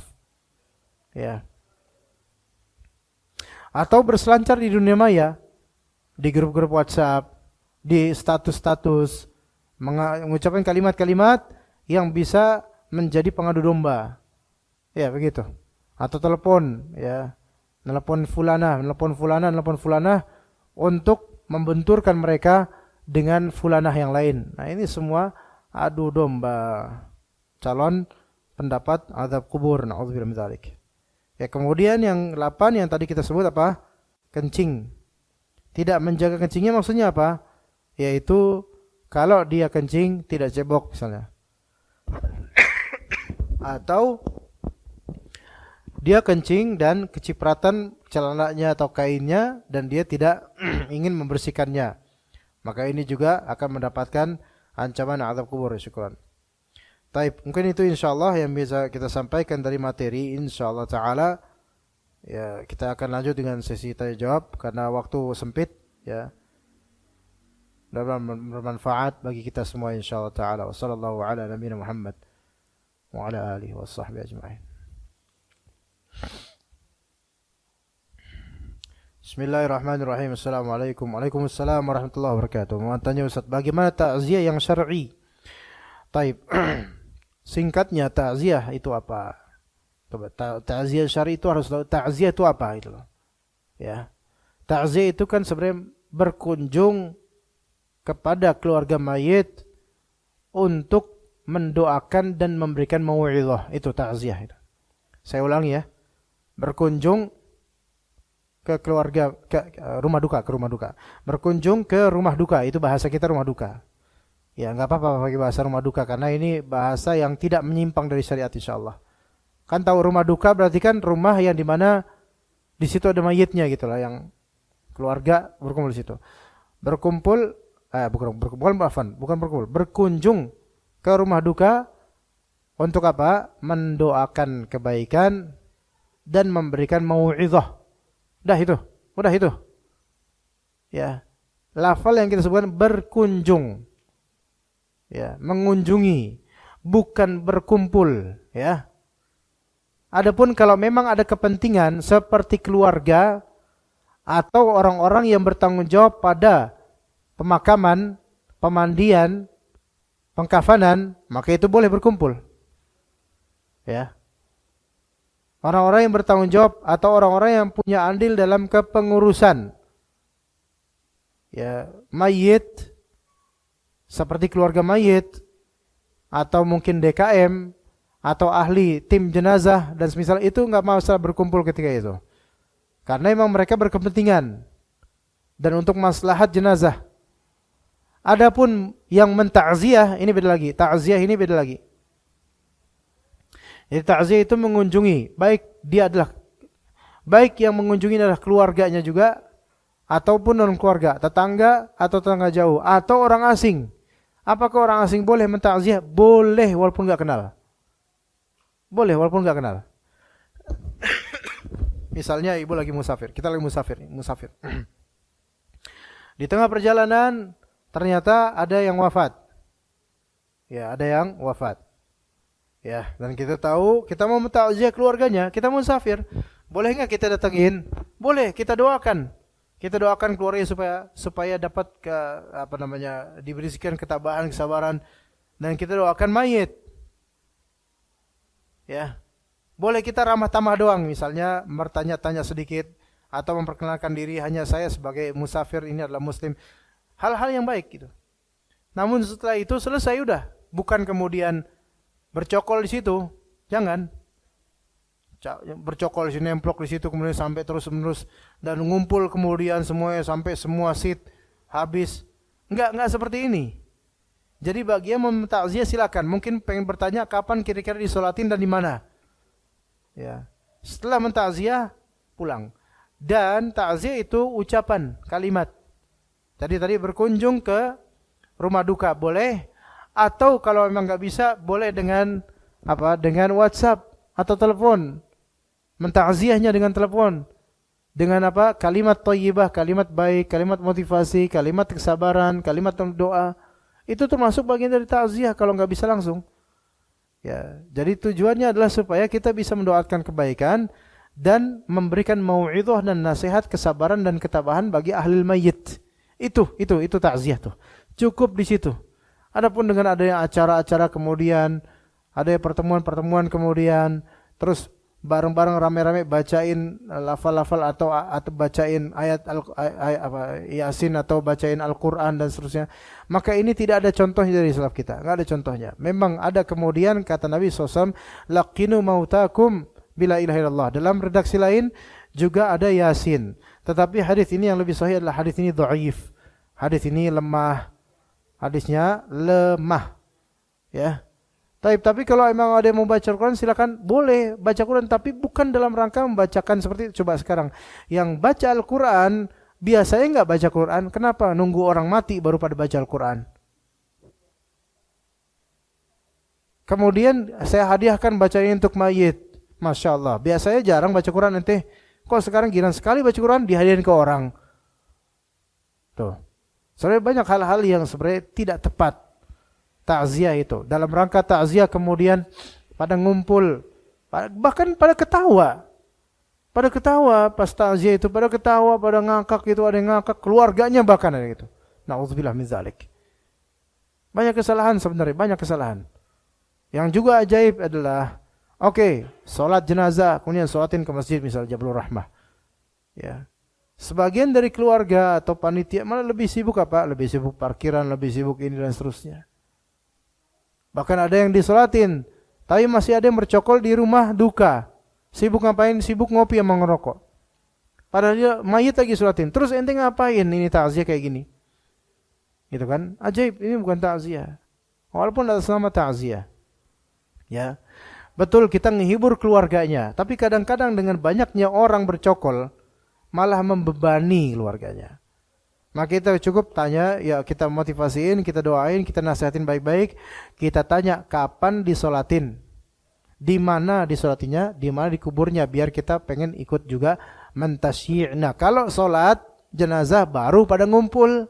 Ya. Atau berselancar di dunia maya, di grup-grup WhatsApp, di status-status, mengucapkan kalimat-kalimat yang bisa menjadi pengadu domba. Ya, begitu. Atau telepon, ya. Nelpon fulana untuk membenturkan mereka dengan fulanah yang lain. Nah, ini semua adu domba. Calon pendapat azab kubur, naudzubillah min dzalik. Ya, kemudian yang 8 yang tadi kita sebut apa? Kencing. Tidak menjaga kencingnya maksudnya apa? Yaitu kalau dia kencing tidak cebok misalnya. Atau dia kencing dan kecipratan celananya atau kainnya dan dia tidak ingin membersihkannya. Maka ini juga akan mendapatkan ancaman azab kubur. Syukran. Taib, mungkin itu insyaallah yang bisa kita sampaikan dari materi insyaallah taala. Ya, kita akan lanjut dengan sesi tanya jawab karena waktu sempit, ya. Dan bermanfaat bagi kita semua insyaallah taala. Wassallallahu ala nabiyina Muhammad wa ala alihi washabbihi ajma'in. Bismillahirrahmanirrahim. Assalamualaikum. Waalaikumsalam warahmatullahi wabarakatuh. Mau tanya Ustaz, bagaimana takziah yang syar'i? Taib. Singkatnya takziah itu apa? Coba takziah syar'i itu harus tahu takziah itu apa itu loh. Ya. Takziah itu kan sebenarnya berkunjung kepada keluarga mayit untuk mendoakan dan memberikan mau'izah. Itu takziah itu. Saya ulangi ya. Berkunjung ke keluarga, ke rumah duka, Berkunjung ke rumah duka, itu bahasa kita rumah duka. Ya, enggak apa-apa pakai bahasa rumah duka karena ini bahasa yang tidak menyimpang dari syariat insyaallah. Kan tahu rumah duka berarti kan rumah yang di mana di situ ada mayitnya gitu lah, yang keluarga berkumpul di situ. Berkunjung ke rumah duka untuk apa? Mendoakan kebaikan dan memberikan mau'izah. Udah itu. Ya. Lafal yang kita sebutkan berkunjung. Ya, mengunjungi, bukan berkumpul, ya. Adapun kalau memang ada kepentingan seperti keluarga atau orang-orang yang bertanggung jawab pada pemakaman, pemandian, pengkafanan, maka itu boleh berkumpul. Ya. Orang-orang yang bertanggung jawab atau orang-orang yang punya andil dalam kepengurusan, ya, mayit, seperti keluarga mayit atau mungkin DKM atau ahli tim jenazah dan semisal itu enggak masalah berkumpul ketika itu. Karena memang mereka berkepentingan dan untuk maslahat jenazah. Adapun yang mentakziah ini beda lagi. Takziah ini beda lagi. Jadi takziah itu mengunjungi, baik yang mengunjungi adalah keluarganya juga ataupun non keluarga, tetangga atau tetangga jauh atau orang asing. Apakah orang asing boleh mentakziah? Boleh walaupun enggak kenal. Boleh walaupun enggak kenal. Misalnya ibu lagi musafir, kita lagi musafir. Di tengah perjalanan ternyata ada yang wafat. Ya, ada yang wafat. Ya, dan kita tahu kita mau mentakziah keluarganya, kita musafir. Boleh enggak kita datangin? Boleh, kita doakan. Kita doakan keluarganya supaya dapat diberikan ketabahan, kesabaran, dan kita doakan mayit. Ya. Boleh kita ramah tamah doang, misalnya bertanya-tanya sedikit atau memperkenalkan diri, hanya saya sebagai musafir ini adalah muslim. Hal-hal yang baik gitu. Namun setelah itu selesai udah, bukan kemudian bercokol di situ. Jangan. Bercokol di sini, nemplok di situ, kemudian sampai terus-menerus dan ngumpul kemudian semuanya sampai semua seat habis. Enggak seperti ini. Jadi bagi yang mentakziah silakan. Mungkin pengen bertanya kapan kira-kira disolatin dan di mana. Ya. Setelah mentakziah pulang. Dan takziah itu ucapan, kalimat. Tadi berkunjung ke rumah duka boleh, atau kalau memang enggak bisa boleh dengan WhatsApp atau telepon. Mentakziahnya dengan telepon. Dengan kalimat thayyibah, kalimat baik, kalimat motivasi, kalimat kesabaran, kalimat doa. Itu termasuk bagian dari takziah kalau enggak bisa langsung. Ya, jadi tujuannya adalah supaya kita bisa mendoakan kebaikan dan memberikan mau'idhah dan nasihat, kesabaran dan ketabahan bagi ahli mayyit. Itu takziah tuh. Cukup di situ. Adapun dengan adanya acara-acara kemudian, ada pertemuan-pertemuan kemudian, terus bareng-bareng rame-rame bacain lafal-lafal atau bacain ayat Yasin atau bacain Al-Qur'an dan seterusnya. Maka ini tidak ada contohnya dari salaf kita, enggak ada contohnya. Memang ada kemudian kata Nabi SAW, laqinu mautakum bila ilaha illallah. Dalam redaksi lain juga ada Yasin. Tetapi hadis ini yang lebih sahih adalah hadis ini dhaif. Hadis ini lemah. Hadisnya lemah. Ya. Tapi kalau memang ada yang mau baca Al-Quran silakan, boleh baca Quran, tapi bukan dalam rangka membacakan seperti itu. Coba sekarang yang baca Al-Quran biasanya enggak baca Quran. Kenapa? Nunggu orang mati baru pada baca Al-Quran. Kemudian saya hadiahkan bacanya untuk mayit. Masya Allah. Biasanya jarang baca Quran ente. Kok sekarang giran sekali baca Quran dihadiahkan ke orang. Tuh. Sebenarnya banyak hal-hal yang sebenarnya tidak tepat. Takziah itu. Dalam rangka takziah kemudian pada ngumpul. Bahkan pada ketawa. Pada ketawa pas takziah itu. Pada ketawa, pada ngakak itu. Ada yang ngakak. Keluarganya bahkan ada gitu. Na'udzubillah min dzalik. Banyak kesalahan sebenarnya. Banyak kesalahan. Yang juga ajaib adalah. Sholat jenazah. Kemudian sholatin ke masjid misalnya Jabalur Rahmah. Ya. Sebagian dari keluarga atau panitia malah lebih sibuk Lebih sibuk parkiran, lebih sibuk ini dan seterusnya. Bahkan ada yang disolatin, tapi masih ada yang bercokol di rumah duka. Sibuk ngapain? Sibuk ngopi sama ngerokok. Padahal dia mayit lagi solatin. Terus ente ngapain? Ini takziah kayak gini. Gitu kan? Ajaib, ini bukan takziah. Walaupun ada nama takziah. Ya. Betul kita menghibur keluarganya, tapi kadang-kadang dengan banyaknya orang bercokol malah membebani keluarganya. Maka kita cukup tanya, ya kita motivasiin, kita doain, kita nasihatin baik-baik, kita tanya kapan disolatin, di mana disolatinya, di mana dikuburnya, biar kita pengen ikut juga mentasyi'. Nah, kalau solat jenazah baru pada ngumpul,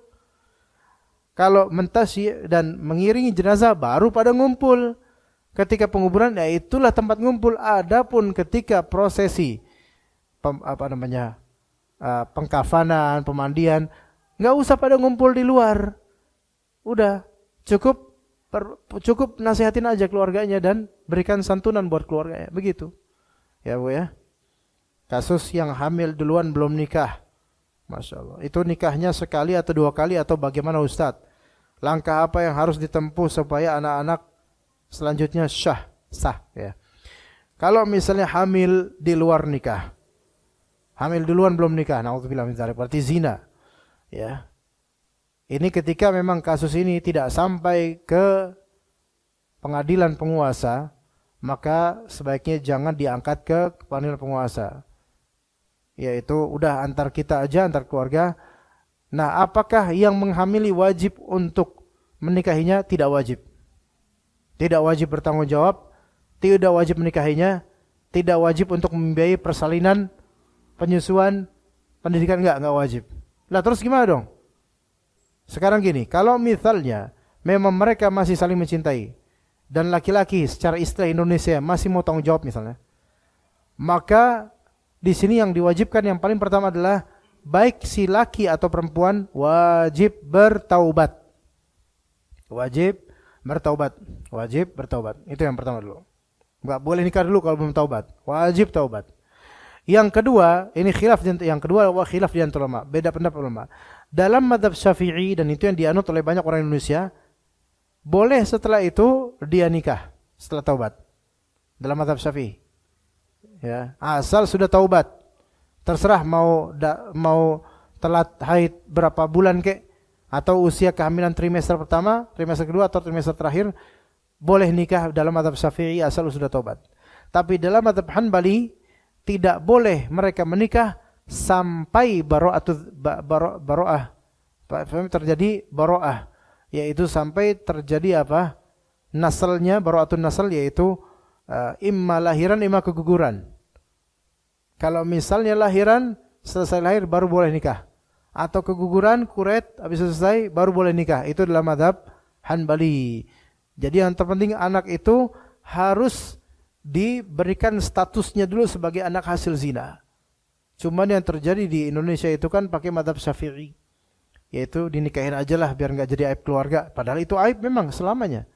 kalau mentasyi' dan mengiringi jenazah baru pada ngumpul. Ketika penguburan, ya itulah tempat ngumpul. Adapun ketika prosesi pengkafanan, pemandian, nggak usah pada ngumpul di luar. Udah cukup nasihatin aja keluarganya dan berikan santunan buat keluarganya. Begitu. Ya Bu ya. Kasus yang hamil duluan belum nikah. Masya Allah. Itu nikahnya sekali atau dua kali atau bagaimana Ustadz? Langkah apa yang harus ditempuh supaya anak-anak selanjutnya sah ya. Kalau misalnya hamil di luar nikah. Hamil duluan belum nikah. Na'udzubillah min dzalik. Berarti zina. Ya. Ini ketika memang kasus ini tidak sampai ke pengadilan penguasa, maka sebaiknya jangan diangkat ke pengadilan penguasa. Yaitu udah antar kita aja, antar keluarga. Nah, apakah yang menghamili wajib untuk menikahinya? Tidak wajib. Tidak wajib bertanggung jawab, tidak wajib menikahinya, tidak wajib untuk membiayai persalinan, penyusuan, pendidikan, enggak wajib. Lah terus gimana dong? Sekarang gini, kalau misalnya memang mereka masih saling mencintai dan laki-laki secara istilah Indonesia masih mau tanggung jawab misalnya, maka di sini yang diwajibkan yang paling pertama adalah baik si laki atau perempuan wajib bertaubat. Wajib bertaubat. Wajib bertaubat. Itu yang pertama dulu. Enggak boleh nikah dulu kalau belum taubat. Wajib taubat. Yang kedua, ini khilaf di antara ulama, beda pendapat ulama. Dalam mazhab Syafi'i, dan itu yang dianut oleh banyak orang Indonesia, boleh setelah itu dia nikah setelah taubat. Dalam mazhab Syafi'i. Ya, asal sudah taubat. Terserah mau telat haid berapa bulan kek, atau usia kehamilan trimester pertama, trimester kedua atau trimester terakhir, boleh nikah dalam mazhab Syafi'i asal sudah taubat. Tapi dalam mazhab Hanbali tidak boleh mereka menikah sampai baro'ah terjadi baro'ah, yaitu sampai terjadi apa? Nasalnya, baro'atun nasal, yaitu imma lahiran imma keguguran. Kalau misalnya lahiran, selesai lahir baru boleh nikah, atau keguguran kuret habis selesai baru boleh nikah. Itu dalam mazhab Hanbali. Jadi yang terpenting anak itu harus diberikan statusnya dulu sebagai anak hasil zina. Cuman yang terjadi di Indonesia itu kan pakai mazhab Syafi'i, yaitu dinikahin aja lah biar nggak jadi aib keluarga. Padahal itu aib memang selamanya.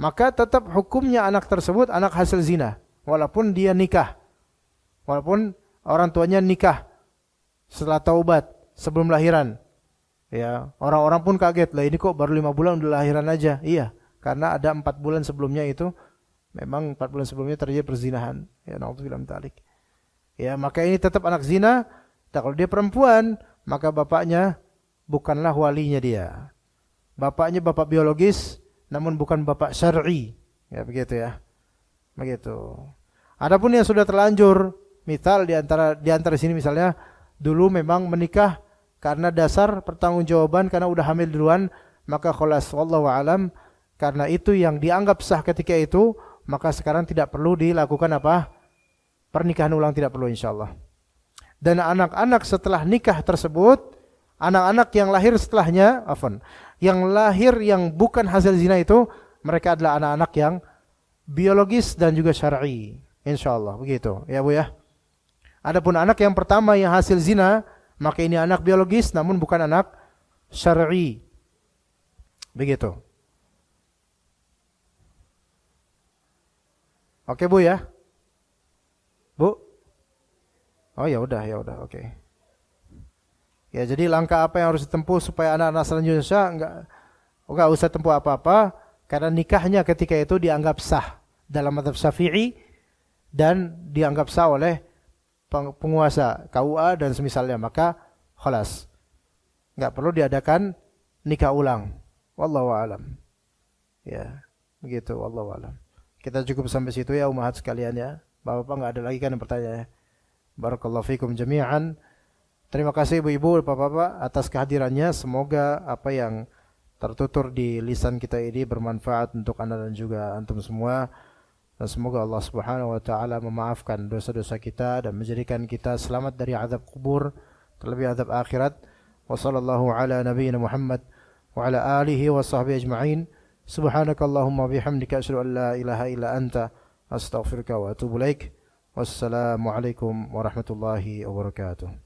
Maka tetap hukumnya anak tersebut anak hasil zina, walaupun dia nikah, walaupun orang tuanya nikah setelah taubat sebelum lahiran. Ya, orang-orang pun kaget, lah ini kok baru 5 bulan udah lahiran aja. Iya, karena ada 4 bulan sebelumnya itu memang 4 bulan sebelumnya terjadi perzinahan. Ya, naudzubillah min dzalik. Ya, maka ini tetap anak zina. Dan kalau dia perempuan, maka bapaknya bukanlah walinya dia. Bapaknya bapak biologis, namun bukan bapak syar'i. Ya, begitu ya. Begitu. Adapun yang sudah terlanjur, misal di antara sini misalnya dulu memang menikah karena dasar pertanggungjawaban karena udah hamil duluan, maka khalas wallahu alam, karena itu yang dianggap sah ketika itu, maka sekarang tidak perlu dilakukan apa? Pernikahan ulang, tidak perlu insyaallah. Dan anak-anak setelah nikah tersebut, anak-anak yang lahir setelahnya, yang lahir yang bukan hasil zina itu, mereka adalah anak-anak yang biologis dan juga syar'i. Insyaallah, begitu. Ya Bu ya. Adapun anak yang pertama yang hasil zina, maka ini anak biologis namun bukan anak syar'i. Begitu. Oke Bu ya. Bu? Oh ya udah, oke. Ya, jadi langkah apa yang harus ditempuh supaya anak-anak selanjutnya enggak usah tempuh apa-apa, karena nikahnya ketika itu dianggap sah dalam mazhab Syafi'i dan dianggap sah oleh penguasa KUA dan semisalnya, maka khalas. Enggak perlu diadakan nikah ulang. Wallahu a'lam. Ya, begitu wallahu a'lam. Kita cukup sampai situ ya umahat sekalian ya. Bapak-bapak enggak ada lagi kan yang bertanya. Barakallahu fikum jami'an. Terima kasih ibu-ibu, bapak-bapak atas kehadirannya. Semoga apa yang tertutur di lisan kita ini bermanfaat untuk Anda dan juga antum semua. Dan semoga Allah Subhanahu wa taala memaafkan dosa-dosa kita dan menjadikan kita selamat dari azab kubur, terlebih azab akhirat. Wa sallallahu ala nabiyyina Muhammad wa ala alihi wa sahbihi ajma'in. Subhanakallahumma bihamdika asyhadu an la ilaha illa anta astaghfiruka wa atubu ilaik. Wassalamu alaikum warahmatullahi wabarakatuh.